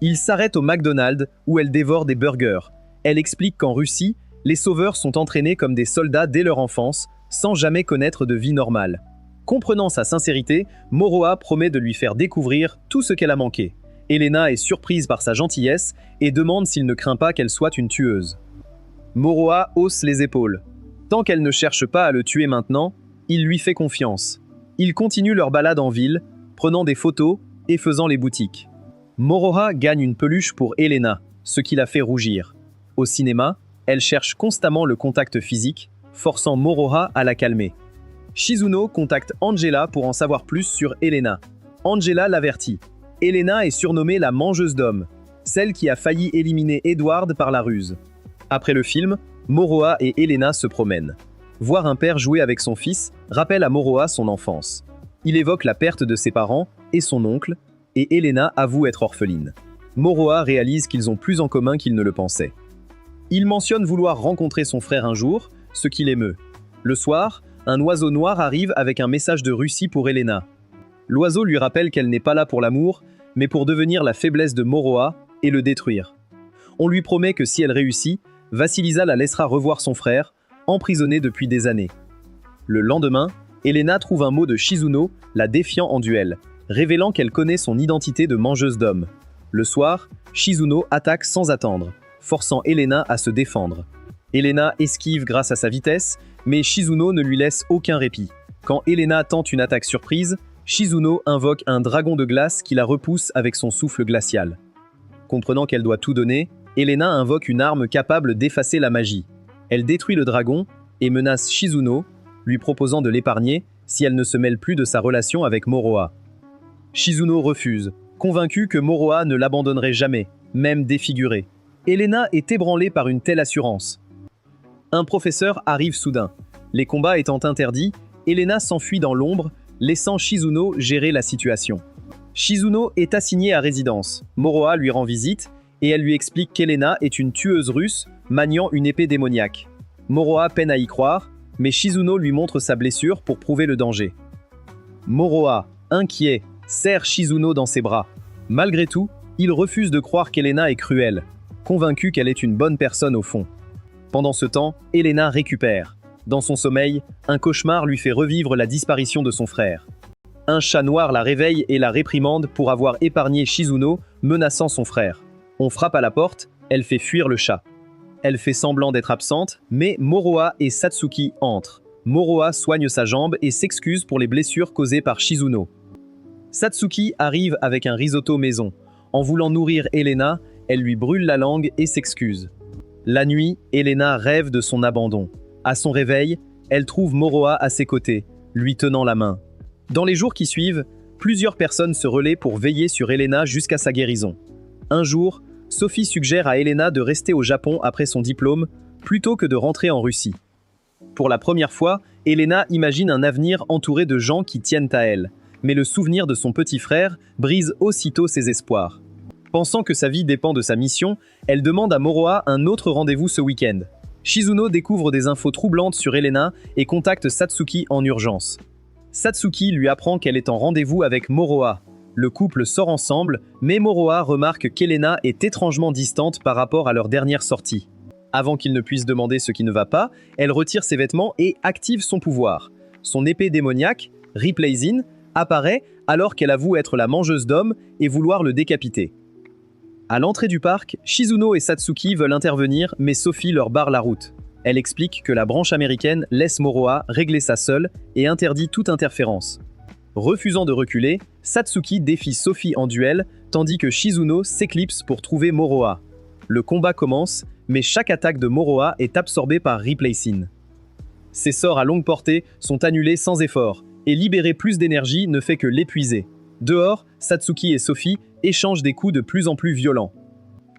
Speaker 1: Ils s'arrêtent au McDonald's où elle dévore des burgers. Elle explique qu'en Russie, les sauveurs sont entraînés comme des soldats dès leur enfance, sans jamais connaître de vie normale. Comprenant sa sincérité, Moroha promet de lui faire découvrir tout ce qu'elle a manqué. Elena est surprise par sa gentillesse et demande s'il ne craint pas qu'elle soit une tueuse. Moroha hausse les épaules. Tant qu'elle ne cherche pas à le tuer maintenant, il lui fait confiance. Ils continuent leur balade en ville, prenant des photos et faisant les boutiques. Moroha gagne une peluche pour Elena, ce qui la fait rougir. Au cinéma, elle cherche constamment le contact physique, forçant Moroha à la calmer. Shizuno contacte Angela pour en savoir plus sur Elena. Angela l'avertit. Elena est surnommée la mangeuse d'hommes, celle qui a failli éliminer Edward par la ruse. Après le film, Moroha et Elena se promènent. Voir un père jouer avec son fils rappelle à Moroha son enfance. Il évoque la perte de ses parents et son oncle, et Elena avoue être orpheline. Moroha réalise qu'ils ont plus en commun qu'il ne le pensait. Il mentionne vouloir rencontrer son frère un jour, ce qui l'émeut. Le soir, un oiseau noir arrive avec un message de Russie pour Elena. L'oiseau lui rappelle qu'elle n'est pas là pour l'amour, mais pour devenir la faiblesse de Moroha et le détruire. On lui promet que si elle réussit, Vassilisa la laissera revoir son frère, emprisonné depuis des années. Le lendemain, Elena trouve un mot de Shizuno, la défiant en duel, révélant qu'elle connaît son identité de mangeuse d'hommes. Le soir, Shizuno attaque sans attendre, forçant Elena à se défendre. Elena esquive grâce à sa vitesse, mais Shizuno ne lui laisse aucun répit. Quand Elena tente une attaque surprise, Shizuno invoque un dragon de glace qui la repousse avec son souffle glacial. Comprenant qu'elle doit tout donner, Elena invoque une arme capable d'effacer la magie. Elle détruit le dragon et menace Shizuno, lui proposant de l'épargner si elle ne se mêle plus de sa relation avec Moroha. Shizuno refuse, convaincu que Moroha ne l'abandonnerait jamais, même défigurée. Elena est ébranlée par une telle assurance. Un professeur arrive soudain. Les combats étant interdits, Elena s'enfuit dans l'ombre, laissant Shizuno gérer la situation. Shizuno est assignée à résidence. Moroha lui rend visite et elle lui explique qu'Elena est une tueuse russe maniant une épée démoniaque. Moroha peine à y croire, mais Shizuno lui montre sa blessure pour prouver le danger. Moroha, inquiet, serre Shizuno dans ses bras. Malgré tout, il refuse de croire qu'Elena est cruelle, convaincu qu'elle est une bonne personne au fond. Pendant ce temps, Elena récupère. Dans son sommeil, un cauchemar lui fait revivre la disparition de son frère. Un chat noir la réveille et la réprimande pour avoir épargné Shizuno, menaçant son frère. On frappe à la porte, elle fait fuir le chat. Elle fait semblant d'être absente, mais Moroha et Satsuki entrent. Moroha soigne sa jambe et s'excuse pour les blessures causées par Shizuno. Satsuki arrive avec un risotto maison. En voulant nourrir Elena, elle lui brûle la langue et s'excuse. La nuit, Elena rêve de son abandon. À son réveil, elle trouve Moroha à ses côtés, lui tenant la main. Dans les jours qui suivent, plusieurs personnes se relaient pour veiller sur Elena jusqu'à sa guérison. Un jour, Sophie suggère à Elena de rester au Japon après son diplôme, plutôt que de rentrer en Russie. Pour la première fois, Elena imagine un avenir entouré de gens qui tiennent à elle, mais le souvenir de son petit frère brise aussitôt ses espoirs. Pensant que sa vie dépend de sa mission, elle demande à Moroha un autre rendez-vous ce week-end. Shizuno découvre des infos troublantes sur Elena et contacte Satsuki en urgence. Satsuki lui apprend qu'elle est en rendez-vous avec Moroha. Le couple sort ensemble, mais Moroha remarque qu'Elena est étrangement distante par rapport à leur dernière sortie. Avant qu'il ne puisse demander ce qui ne va pas, elle retire ses vêtements et active son pouvoir. Son épée démoniaque, Replacing, apparaît alors qu'elle avoue être la mangeuse d'hommes et vouloir le décapiter. À l'entrée du parc, Shizuno et Satsuki veulent intervenir, mais Sophie leur barre la route. Elle explique que la branche américaine laisse Moroha régler ça seule et interdit toute interférence. Refusant de reculer, Satsuki défie Sophie en duel, tandis que Shizuno s'éclipse pour trouver Moroha. Le combat commence, mais chaque attaque de Moroha est absorbée par Replacing. Ses sorts à longue portée sont annulés sans effort, et libérer plus d'énergie ne fait que l'épuiser. Dehors, Satsuki et Sophie échangent des coups de plus en plus violents.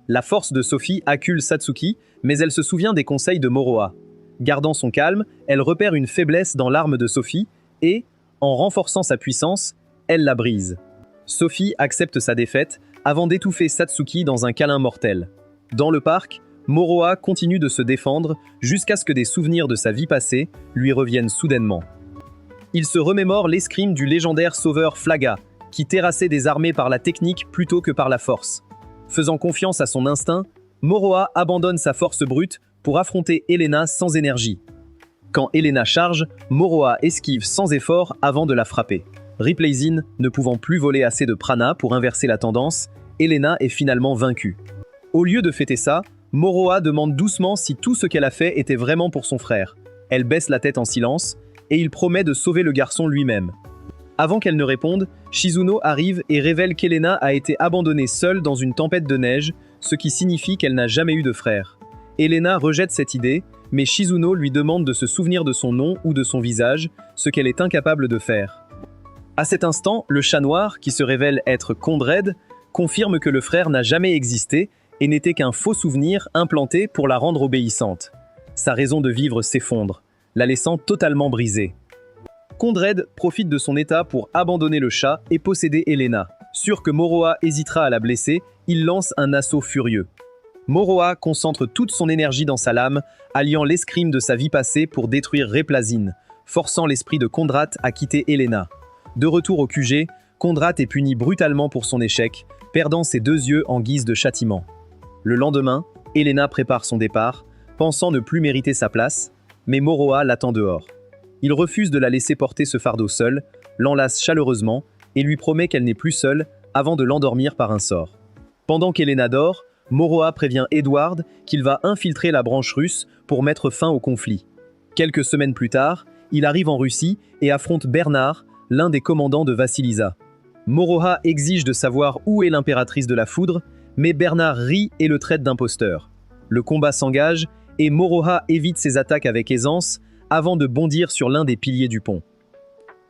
Speaker 1: La force de Sophie accule Satsuki, mais elle se souvient des conseils de Moroha. Gardant son calme, elle repère une faiblesse dans l'arme de Sophie et, en renforçant sa puissance, elle la brise. Sophie accepte sa défaite avant d'étouffer Satsuki dans un câlin mortel. Dans le parc, Moroha continue de se défendre jusqu'à ce que des souvenirs de sa vie passée lui reviennent soudainement. Il se remémore l'escrime du légendaire sauveur Flaga, qui terrassait des armées par la technique plutôt que par la force. Faisant confiance à son instinct, Moroha abandonne sa force brute pour affronter Elena sans énergie. Quand Elena charge, Moroha esquive sans effort avant de la frapper. Replacing ne pouvant plus voler assez de prana pour inverser la tendance, Elena est finalement vaincue. Au lieu de fêter ça, Moroha demande doucement si tout ce qu'elle a fait était vraiment pour son frère. Elle baisse la tête en silence, et il promet de sauver le garçon lui-même. Avant qu'elle ne réponde, Shizuno arrive et révèle qu'Elena a été abandonnée seule dans une tempête de neige, ce qui signifie qu'elle n'a jamais eu de frère. Elena rejette cette idée, mais Shizuno lui demande de se souvenir de son nom ou de son visage, ce qu'elle est incapable de faire. À cet instant, le chat noir, qui se révèle être Condred, confirme que le frère n'a jamais existé et n'était qu'un faux souvenir implanté pour la rendre obéissante. Sa raison de vivre s'effondre, la laissant totalement brisée. Condred profite de son état pour abandonner le chat et posséder Elena. Sûr que Moroha hésitera à la blesser, il lance un assaut furieux. Moroha concentre toute son énergie dans sa lame, alliant l'escrime de sa vie passée pour détruire Replacing, forçant l'esprit de Condrat à quitter Elena. De retour au QG, Condrat est puni brutalement pour son échec, perdant ses deux yeux en guise de châtiment. Le lendemain, Elena prépare son départ, pensant ne plus mériter sa place, mais Moroha l'attend dehors. Il refuse de la laisser porter ce fardeau seule, l'enlace chaleureusement et lui promet qu'elle n'est plus seule avant de l'endormir par un sort. Pendant qu'Elena dort, Moroha prévient Edward qu'il va infiltrer la branche russe pour mettre fin au conflit. Quelques semaines plus tard, il arrive en Russie et affronte Bernard, l'un des commandants de Vassilisa. Moroha exige de savoir où est l'impératrice de la foudre, mais Bernard rit et le traite d'imposteur. Le combat s'engage et Moroha évite ses attaques avec aisance avant de bondir sur l'un des piliers du pont.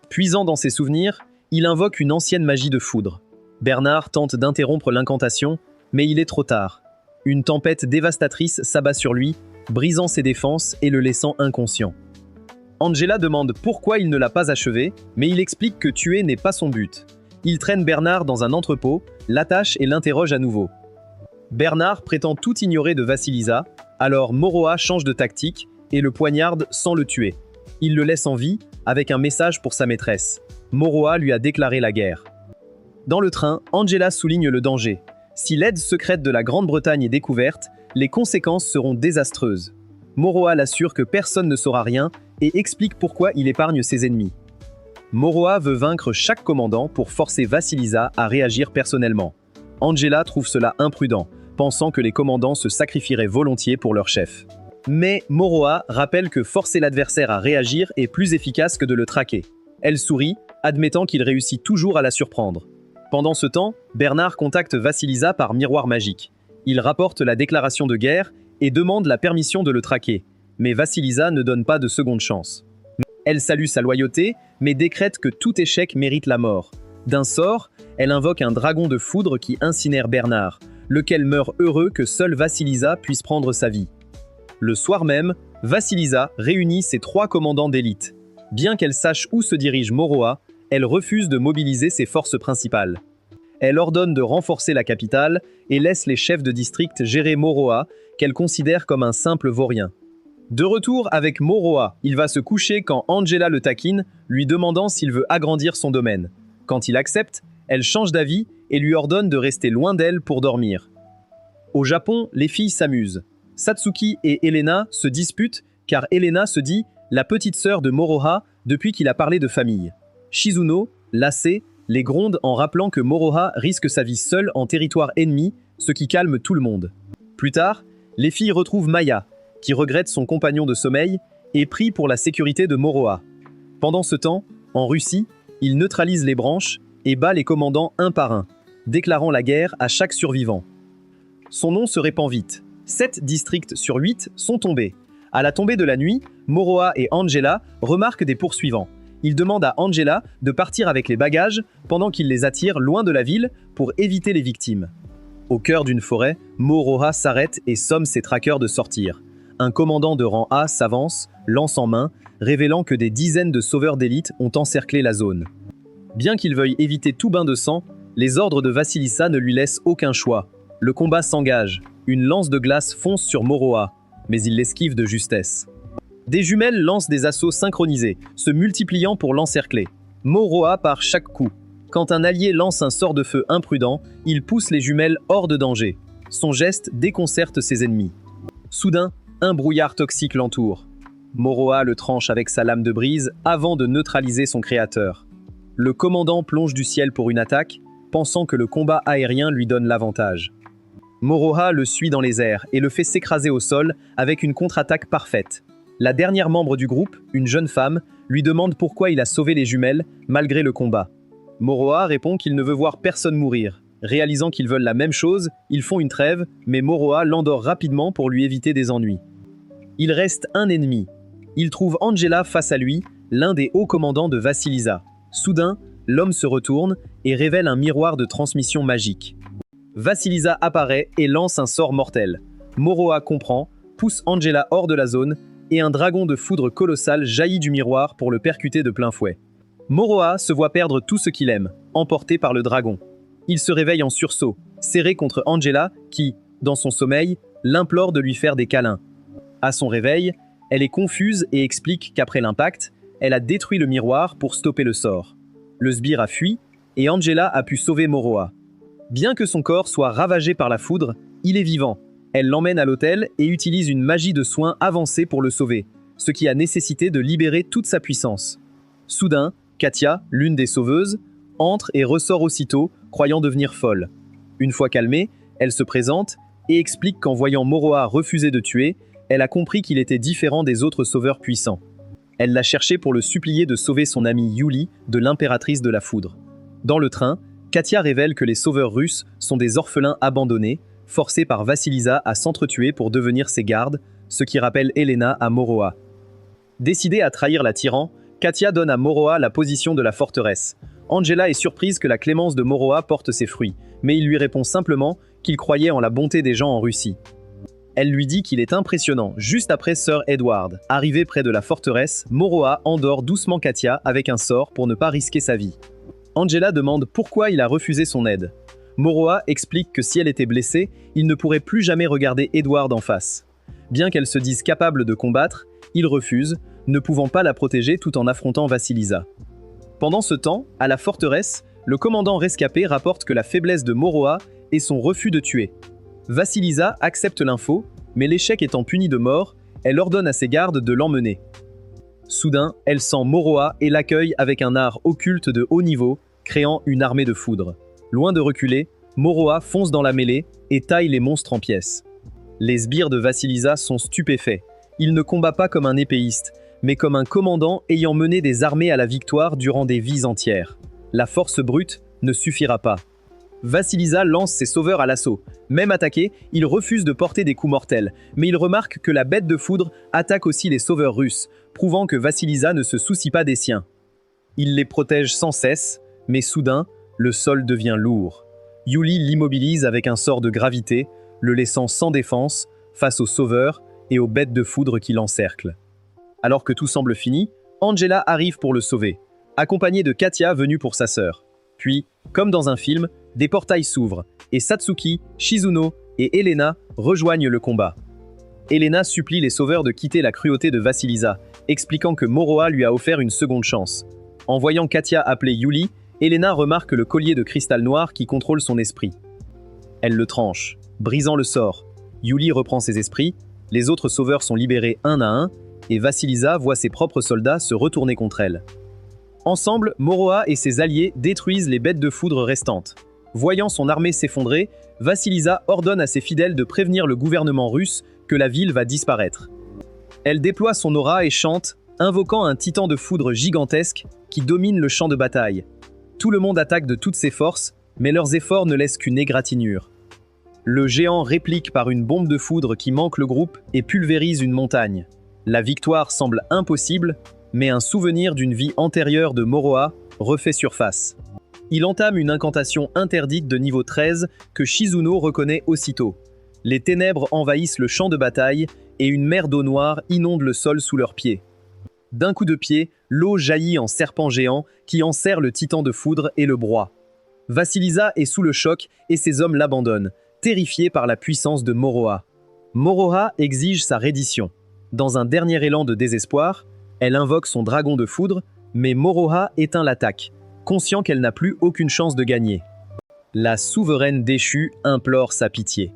Speaker 1: Puisant dans ses souvenirs, il invoque une ancienne magie de foudre. Bernard tente d'interrompre l'incantation, mais il est trop tard. Une tempête dévastatrice s'abat sur lui, brisant ses défenses et le laissant inconscient. Angela demande pourquoi il ne l'a pas achevé, mais il explique que tuer n'est pas son but. Il traîne Bernard dans un entrepôt, l'attache et l'interroge à nouveau. Bernard prétend tout ignorer de Vassilisa, alors Moroha change de tactique et le poignarde sans le tuer. Il le laisse en vie, avec un message pour sa maîtresse. Moroha lui a déclaré la guerre. Dans le train, Angela souligne le danger. Si l'aide secrète de la Grande-Bretagne est découverte, les conséquences seront désastreuses. Moroha l'assure que personne ne saura rien et explique pourquoi il épargne ses ennemis. Moroha veut vaincre chaque commandant pour forcer Vassilisa à réagir personnellement. Angela trouve cela imprudent, pensant que les commandants se sacrifieraient volontiers pour leur chef. Mais Moroha rappelle que forcer l'adversaire à réagir est plus efficace que de le traquer. Elle sourit, admettant qu'il réussit toujours à la surprendre. Pendant ce temps, Bernard contacte Vassilisa par miroir magique. Il rapporte la déclaration de guerre et demande la permission de le traquer. Mais Vassilisa ne donne pas de seconde chance. Elle salue sa loyauté, mais décrète que tout échec mérite la mort. D'un sort, elle invoque un dragon de foudre qui incinère Bernard, lequel meurt heureux que seule Vassilisa puisse prendre sa vie. Le soir même, Vassilisa réunit ses 3 commandants d'élite. Bien qu'elle sache où se dirige Moroha, elle refuse de mobiliser ses forces principales. Elle ordonne de renforcer la capitale et laisse les chefs de district gérer Moroha, qu'elle considère comme un simple vaurien. De retour avec Moroha, il va se coucher quand Angela le taquine, lui demandant s'il veut agrandir son domaine. Quand il accepte, elle change d'avis et lui ordonne de rester loin d'elle pour dormir. Au Japon, les filles s'amusent. Satsuki et Elena se disputent car Elena se dit la petite sœur de Moroha depuis qu'il a parlé de famille. Shizuno, lassé, les gronde en rappelant que Moroha risque sa vie seule en territoire ennemi, ce qui calme tout le monde. Plus tard, les filles retrouvent Maya, qui regrette son compagnon de sommeil et prie pour la sécurité de Moroha. Pendant ce temps, en Russie, il neutralise les branches et bat les commandants un par un, déclarant la guerre à chaque survivant. Son nom se répand vite. 7 districts sur 8 sont tombés. À la tombée de la nuit, Moroha et Angela remarquent des poursuivants. Ils demandent à Angela de partir avec les bagages pendant qu'ils les attirent loin de la ville pour éviter les victimes. Au cœur d'une forêt, Moroha s'arrête et somme ses traqueurs de sortir. Un commandant de rang A s'avance, lance en main, révélant que des dizaines de sauveurs d'élite ont encerclé la zone. Bien qu'il veuille éviter tout bain de sang, les ordres de Vassilisa ne lui laissent aucun choix. Le combat s'engage. Une lance de glace fonce sur Moroha, mais il l'esquive de justesse. Des jumelles lancent des assauts synchronisés, se multipliant pour l'encercler. Moroha part chaque coup. Quand un allié lance un sort de feu imprudent, il pousse les jumelles hors de danger. Son geste déconcerte ses ennemis. Soudain, un brouillard toxique l'entoure. Moroha le tranche avec sa lame de brise avant de neutraliser son créateur. Le commandant plonge du ciel pour une attaque, pensant que le combat aérien lui donne l'avantage. Moroha le suit dans les airs et le fait s'écraser au sol avec une contre-attaque parfaite. La dernière membre du groupe, une jeune femme, lui demande pourquoi il a sauvé les jumelles malgré le combat. Moroha répond qu'il ne veut voir personne mourir. Réalisant qu'ils veulent la même chose, ils font une trêve, mais Moroha l'endort rapidement pour lui éviter des ennuis. Il reste un ennemi. Il trouve Angela face à lui, l'un des hauts commandants de Vassilisa. Soudain, l'homme se retourne et révèle un miroir de transmission magique. Vassilisa apparaît et lance un sort mortel. Moroha comprend, pousse Angela hors de la zone et un dragon de foudre colossal jaillit du miroir pour le percuter de plein fouet. Moroha se voit perdre tout ce qu'il aime, emporté par le dragon. Il se réveille en sursaut, serré contre Angela qui, dans son sommeil, l'implore de lui faire des câlins. À son réveil, elle est confuse et explique qu'après l'impact, elle a détruit le miroir pour stopper le sort. Le sbire a fui et Angela a pu sauver Moroha. Bien que son corps soit ravagé par la foudre, il est vivant. Elle l'emmène à l'hôtel et utilise une magie de soins avancée pour le sauver, ce qui a nécessité de libérer toute sa puissance. Soudain, Katia, l'une des sauveuses, entre et ressort aussitôt, croyant devenir folle. Une fois calmée, elle se présente et explique qu'en voyant Moroha refuser de tuer, elle a compris qu'il était différent des autres sauveurs puissants. Elle l'a cherché pour le supplier de sauver son amie Yuli de l'impératrice de la foudre. Dans le train, Katia révèle que les sauveurs russes sont des orphelins abandonnés, forcés par Vassilisa à s'entretuer pour devenir ses gardes, ce qui rappelle Elena à Moroha. Décidée à trahir la tyran, Katia donne à Moroha la position de la forteresse. Angela est surprise que la clémence de Moroha porte ses fruits, mais il lui répond simplement qu'il croyait en la bonté des gens en Russie. Elle lui dit qu'il est impressionnant. Juste après Sir Edward, arrivé près de la forteresse, Moroha endort doucement Katia avec un sort pour ne pas risquer sa vie. Angela demande pourquoi il a refusé son aide. Moroha explique que si elle était blessée, il ne pourrait plus jamais regarder Edward en face. Bien qu'elle se dise capable de combattre, il refuse, ne pouvant pas la protéger tout en affrontant Vassilisa. Pendant ce temps, à la forteresse, le commandant rescapé rapporte que la faiblesse de Moroha est son refus de tuer. Vassilisa accepte l'info, mais l'échec étant puni de mort, elle ordonne à ses gardes de l'emmener. Soudain, elle sent Moroha et l'accueille avec un art occulte de haut niveau, créant une armée de foudre. Loin de reculer, Moroha fonce dans la mêlée et taille les monstres en pièces. Les sbires de Vasilisa sont stupéfaits. Il ne combat pas comme un épéiste, mais comme un commandant ayant mené des armées à la victoire durant des vies entières. La force brute ne suffira pas. Vasilisa lance ses sauveurs à l'assaut. Même attaqué, il refuse de porter des coups mortels, mais il remarque que la bête de foudre attaque aussi les sauveurs russes, prouvant que Vasilisa ne se soucie pas des siens. Il les protège sans cesse, mais soudain, le sol devient lourd. Yuli l'immobilise avec un sort de gravité, le laissant sans défense face aux sauveurs et aux bêtes de foudre qui l'encerclent. Alors que tout semble fini, Angela arrive pour le sauver, accompagnée de Katia venue pour sa sœur. Puis, comme dans un film, des portails s'ouvrent, et Satsuki, Shizuno et Elena rejoignent le combat. Elena supplie les sauveurs de quitter la cruauté de Vasilisa, expliquant que Moroha lui a offert une seconde chance. En voyant Katia appeler Yuli, Elena remarque le collier de cristal noir qui contrôle son esprit. Elle le tranche, brisant le sort. Yuli reprend ses esprits, les autres sauveurs sont libérés un à un, et Vasilisa voit ses propres soldats se retourner contre elle. Ensemble, Moroha et ses alliés détruisent les bêtes de foudre restantes. Voyant son armée s'effondrer, Vasilisa ordonne à ses fidèles de prévenir le gouvernement russe que la ville va disparaître. Elle déploie son aura et chante, invoquant un titan de foudre gigantesque qui domine le champ de bataille. Tout le monde attaque de toutes ses forces, mais leurs efforts ne laissent qu'une égratignure. Le géant réplique par une bombe de foudre qui manque le groupe et pulvérise une montagne. La victoire semble impossible, mais un souvenir d'une vie antérieure de Moroha refait surface. Il entame une incantation interdite de niveau 13 que Shizuno reconnaît aussitôt. Les ténèbres envahissent le champ de bataille et une mer d'eau noire inonde le sol sous leurs pieds. D'un coup de pied, l'eau jaillit en serpent géant qui enserre le titan de foudre et le broie. Vasilisa est sous le choc et ses hommes l'abandonnent, terrifiés par la puissance de Moroha. Moroha exige sa reddition. Dans un dernier élan de désespoir, elle invoque son dragon de foudre, mais Moroha éteint l'attaque, conscient qu'elle n'a plus aucune chance de gagner. La souveraine déchue implore sa pitié.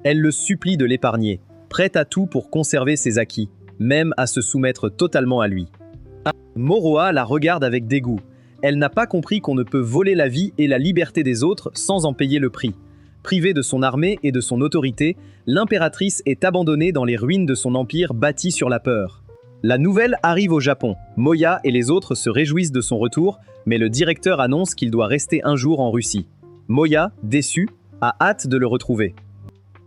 Speaker 1: Elle le supplie de l'épargner, prête à tout pour conserver ses acquis, même à se soumettre totalement à lui. Moroha la regarde avec dégoût. Elle n'a pas compris qu'on ne peut voler la vie et la liberté des autres sans en payer le prix. Privée de son armée et de son autorité, l'impératrice est abandonnée dans les ruines de son empire bâti sur la peur. La nouvelle arrive au Japon. Moya et les autres se réjouissent de son retour, mais le directeur annonce qu'il doit rester un jour en Russie. Moya, déçu, a hâte de le retrouver.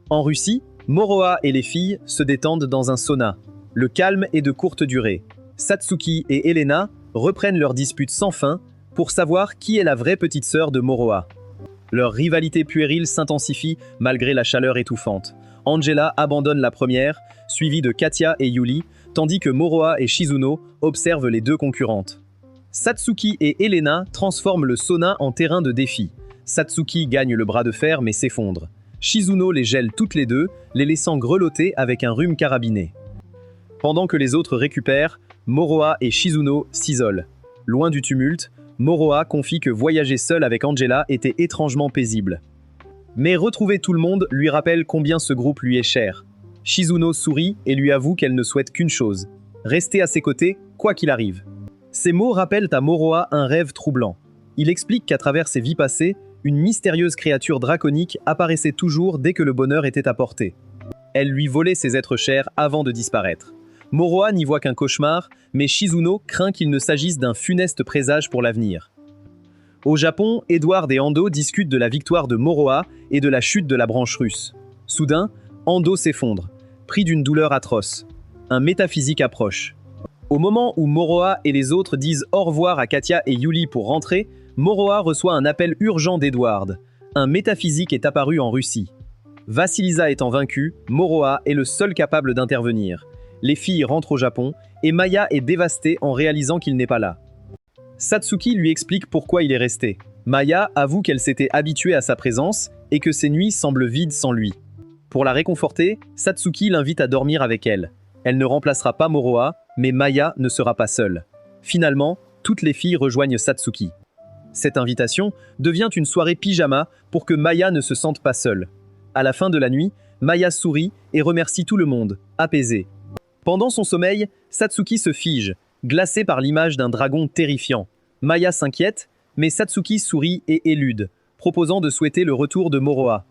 Speaker 1: En Russie, Moroha et les filles se détendent dans un sauna. Le calme est de courte durée. Satsuki et Elena reprennent leur dispute sans fin pour savoir qui est la vraie petite sœur de Moroha. Leur rivalité puérile s'intensifie malgré la chaleur étouffante. Angela abandonne la première, suivie de Katia et Yuli, tandis que Moroha et Shizuno observent les deux concurrentes. Satsuki et Elena transforment le sauna en terrain de défi. Satsuki gagne le bras de fer mais s'effondre. Shizuno les gèle toutes les deux, les laissant grelotter avec un rhume carabiné. Pendant que les autres récupèrent, Moroha et Shizuno s'isolent. Loin du tumulte, Moroha confie que voyager seul avec Angela était étrangement paisible. Mais retrouver tout le monde lui rappelle combien ce groupe lui est cher. Shizuno sourit et lui avoue qu'elle ne souhaite qu'une chose, rester à ses côtés, quoi qu'il arrive. Ces mots rappellent à Moroha un rêve troublant. Il explique qu'à travers ses vies passées, une mystérieuse créature draconique apparaissait toujours dès que le bonheur était à portée. Elle lui volait ses êtres chers avant de disparaître. Moroha n'y voit qu'un cauchemar, mais Shizuno craint qu'il ne s'agisse d'un funeste présage pour l'avenir. Au Japon, Edward et Ando discutent de la victoire de Moroha et de la chute de la branche russe. Soudain, Ando s'effondre, pris d'une douleur atroce. Un métaphysique approche. Au moment où Moroha et les autres disent au revoir à Katia et Yuli pour rentrer, Moroha reçoit un appel urgent d'Edward. Un métaphysique est apparu en Russie. Vasilisa étant vaincue, Moroha est le seul capable d'intervenir. Les filles rentrent au Japon et Maya est dévastée en réalisant qu'il n'est pas là. Satsuki lui explique pourquoi il est resté. Maya avoue qu'elle s'était habituée à sa présence et que ses nuits semblent vides sans lui. Pour la réconforter, Satsuki l'invite à dormir avec elle. Elle ne remplacera pas Moroha, mais Maya ne sera pas seule. Finalement, toutes les filles rejoignent Satsuki. Cette invitation devient une soirée pyjama pour que Maya ne se sente pas seule. À la fin de la nuit, Maya sourit et remercie tout le monde, apaisée. Pendant son sommeil, Satsuki se fige, Glacée par l'image d'un dragon terrifiant, Maya s'inquiète, mais Satsuki sourit et élude, proposant de souhaiter le retour de Moroha.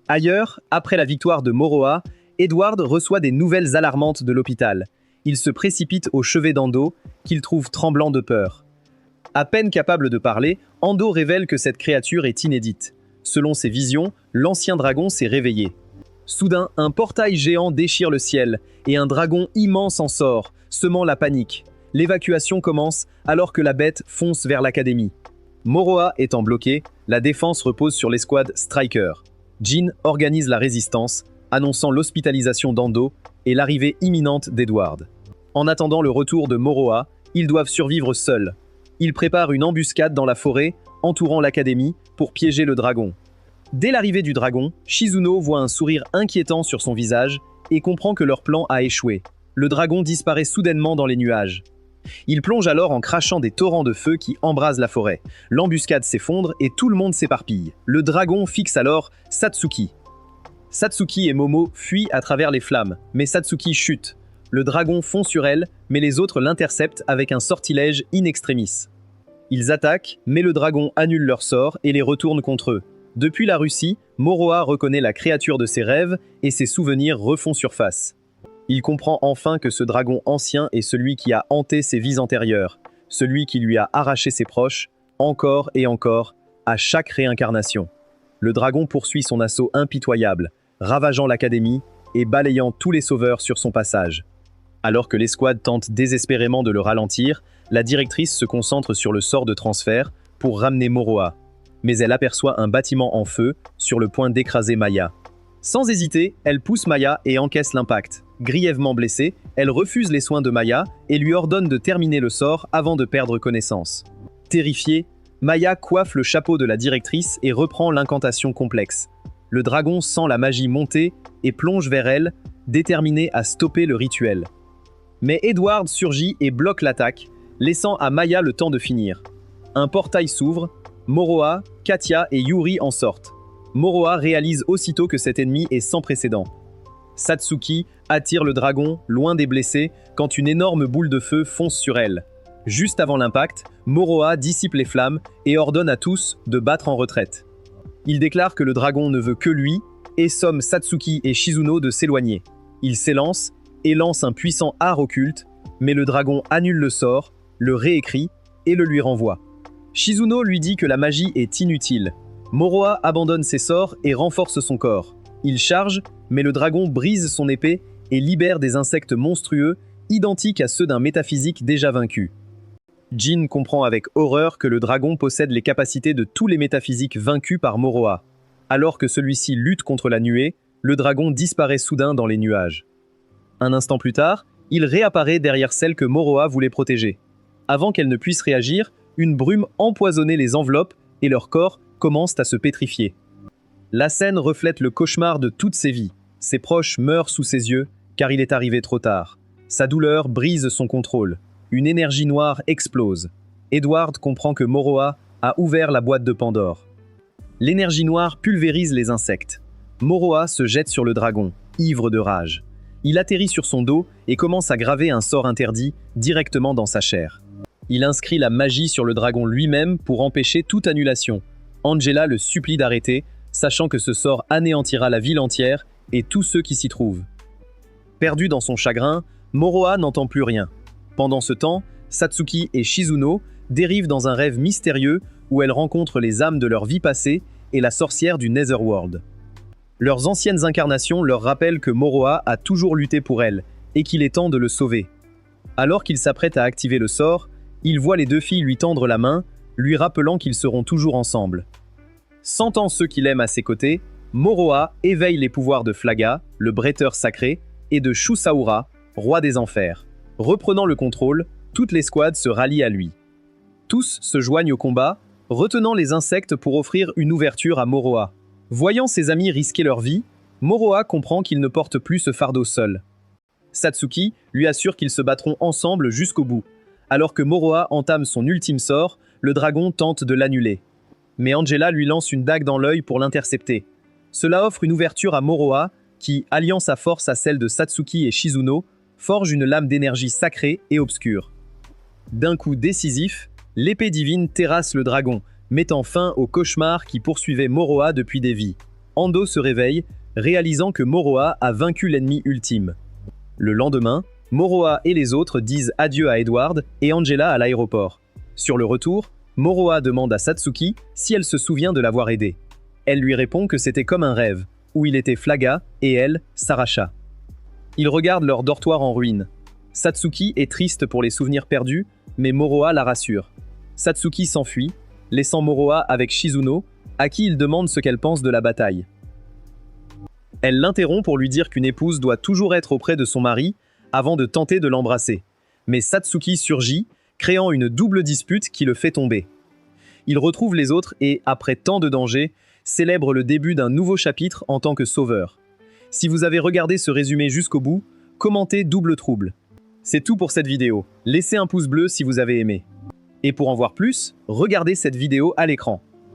Speaker 1: Ailleurs, après la victoire de Moroha, Edward reçoit des nouvelles alarmantes de l'hôpital. Il se précipite au chevet d'Ando, qu'il trouve tremblant de peur. À peine capable de parler, Ando révèle que cette créature est inédite. Selon ses visions, l'ancien dragon s'est réveillé. Soudain, un portail géant déchire le ciel, et un dragon immense en sort, semant la panique. L'évacuation commence alors que la bête fonce vers l'académie. Moroha étant bloqué, la défense repose sur l'escouade Striker. Jin organise la résistance, annonçant l'hospitalisation d'Ando et l'arrivée imminente d'Edward. En attendant le retour de Moroha, ils doivent survivre seuls. Ils préparent une embuscade dans la forêt, entourant l'académie, pour piéger le dragon. Dès l'arrivée du dragon, Shizuno voit un sourire inquiétant sur son visage et comprend que leur plan a échoué. Le dragon disparaît soudainement dans les nuages. Il plonge alors en crachant des torrents de feu qui embrasent la forêt. L'embuscade s'effondre et tout le monde s'éparpille. Le dragon fixe alors Satsuki. Satsuki et Momo fuient à travers les flammes, mais Satsuki chute. Le dragon fond sur elle, mais les autres l'interceptent avec un sortilège in extremis. Ils attaquent, mais le dragon annule leur sort et les retourne contre eux. Depuis la Russie, Moroha reconnaît la créature de ses rêves et ses souvenirs refont surface. Il comprend enfin que ce dragon ancien est celui qui a hanté ses vies antérieures, celui qui lui a arraché ses proches, encore et encore, à chaque réincarnation. Le dragon poursuit son assaut impitoyable, ravageant l'académie et balayant tous les sauveurs sur son passage. Alors que l'escouade tente désespérément de le ralentir, la directrice se concentre sur le sort de transfert pour ramener Moroha. Mais elle aperçoit un bâtiment en feu, sur le point d'écraser Maya. Sans hésiter, elle pousse Maya et encaisse l'impact. Grièvement blessée, elle refuse les soins de Maya et lui ordonne de terminer le sort avant de perdre connaissance. Terrifiée, Maya coiffe le chapeau de la directrice et reprend l'incantation complexe. Le dragon sent la magie monter et plonge vers elle, déterminé à stopper le rituel. Mais Edward surgit et bloque l'attaque, laissant à Maya le temps de finir. Un portail s'ouvre, Moroha, Katia et Yuri en sortent. Moroha réalise aussitôt que cet ennemi est sans précédent. Satsuki attire le dragon loin des blessés quand une énorme boule de feu fonce sur elle. Juste avant l'impact, Moroha dissipe les flammes et ordonne à tous de battre en retraite. Il déclare que le dragon ne veut que lui et somme Satsuki et Shizuno de s'éloigner. Il s'élance et lance un puissant art occulte, mais le dragon annule le sort, le réécrit et le lui renvoie. Shizuno lui dit que la magie est inutile. Moroha abandonne ses sorts et renforce son corps. Il charge, mais le dragon brise son épée et libère des insectes monstrueux, identiques à ceux d'un métaphysique déjà vaincu. Jin comprend avec horreur que le dragon possède les capacités de tous les métaphysiques vaincus par Moroha. Alors que celui-ci lutte contre la nuée, le dragon disparaît soudain dans les nuages. Un instant plus tard, il réapparaît derrière celle que Moroha voulait protéger. Avant qu'elle ne puisse réagir, une brume empoisonnée les enveloppe et leurs corps commencent à se pétrifier. La scène reflète le cauchemar de toutes ses vies. Ses proches meurent sous ses yeux, car il est arrivé trop tard. Sa douleur brise son contrôle. Une énergie noire explose. Edward comprend que Moroha a ouvert la boîte de Pandore. L'énergie noire pulvérise les insectes. Moroha se jette sur le dragon, ivre de rage. Il atterrit sur son dos et commence à graver un sort interdit directement dans sa chair. Il inscrit la magie sur le dragon lui-même pour empêcher toute annulation. Angela le supplie d'arrêter, sachant que ce sort anéantira la ville entière et tous ceux qui s'y trouvent. Perdu dans son chagrin, Moroha n'entend plus rien. Pendant ce temps, Satsuki et Shizuno dérivent dans un rêve mystérieux où elles rencontrent les âmes de leur vie passée et la sorcière du Netherworld. Leurs anciennes incarnations leur rappellent que Moroha a toujours lutté pour elles et qu'il est temps de le sauver. Alors qu'il s'apprête à activer le sort, il voit les deux filles lui tendre la main, lui rappelant qu'ils seront toujours ensemble. Sentant ceux qu'il aime à ses côtés, Moroha éveille les pouvoirs de Flaga, le bretteur sacré, et de Shusaura, roi des enfers. Reprenant le contrôle, toute l'escouade se rallie à lui. Tous se joignent au combat, retenant les insectes pour offrir une ouverture à Moroha. Voyant ses amis risquer leur vie, Moroha comprend qu'il ne porte plus ce fardeau seul. Satsuki lui assure qu'ils se battront ensemble jusqu'au bout. Alors que Moroha entame son ultime sort, le dragon tente de l'annuler. Mais Angela lui lance une dague dans l'œil pour l'intercepter. Cela offre une ouverture à Moroha, qui, alliant sa force à celle de Satsuki et Shizuno, forge une lame d'énergie sacrée et obscure. D'un coup décisif, l'épée divine terrasse le dragon, mettant fin au cauchemar qui poursuivait Moroha depuis des vies. Ando se réveille, réalisant que Moroha a vaincu l'ennemi ultime. Le lendemain, Moroha et les autres disent adieu à Edward et Angela à l'aéroport. Sur le retour, Moroha demande à Satsuki si elle se souvient de l'avoir aidé. Elle lui répond que c'était comme un rêve, où il était Flaga et elle, Sarasha. Ils regardent leur dortoir en ruine. Satsuki est triste pour les souvenirs perdus, mais Moroha la rassure. Satsuki s'enfuit, laissant Moroha avec Shizuno, à qui il demande ce qu'elle pense de la bataille. Elle l'interrompt pour lui dire qu'une épouse doit toujours être auprès de son mari avant de tenter de l'embrasser. Mais Satsuki surgit, créant une double dispute qui le fait tomber. Il retrouve les autres et, après tant de dangers, célèbre le début d'un nouveau chapitre en tant que sauveur. Si vous avez regardé ce résumé jusqu'au bout, commentez Double Trouble. C'est tout pour cette vidéo. Laissez un pouce bleu si vous avez aimé. Et pour en voir plus, regardez cette vidéo à l'écran.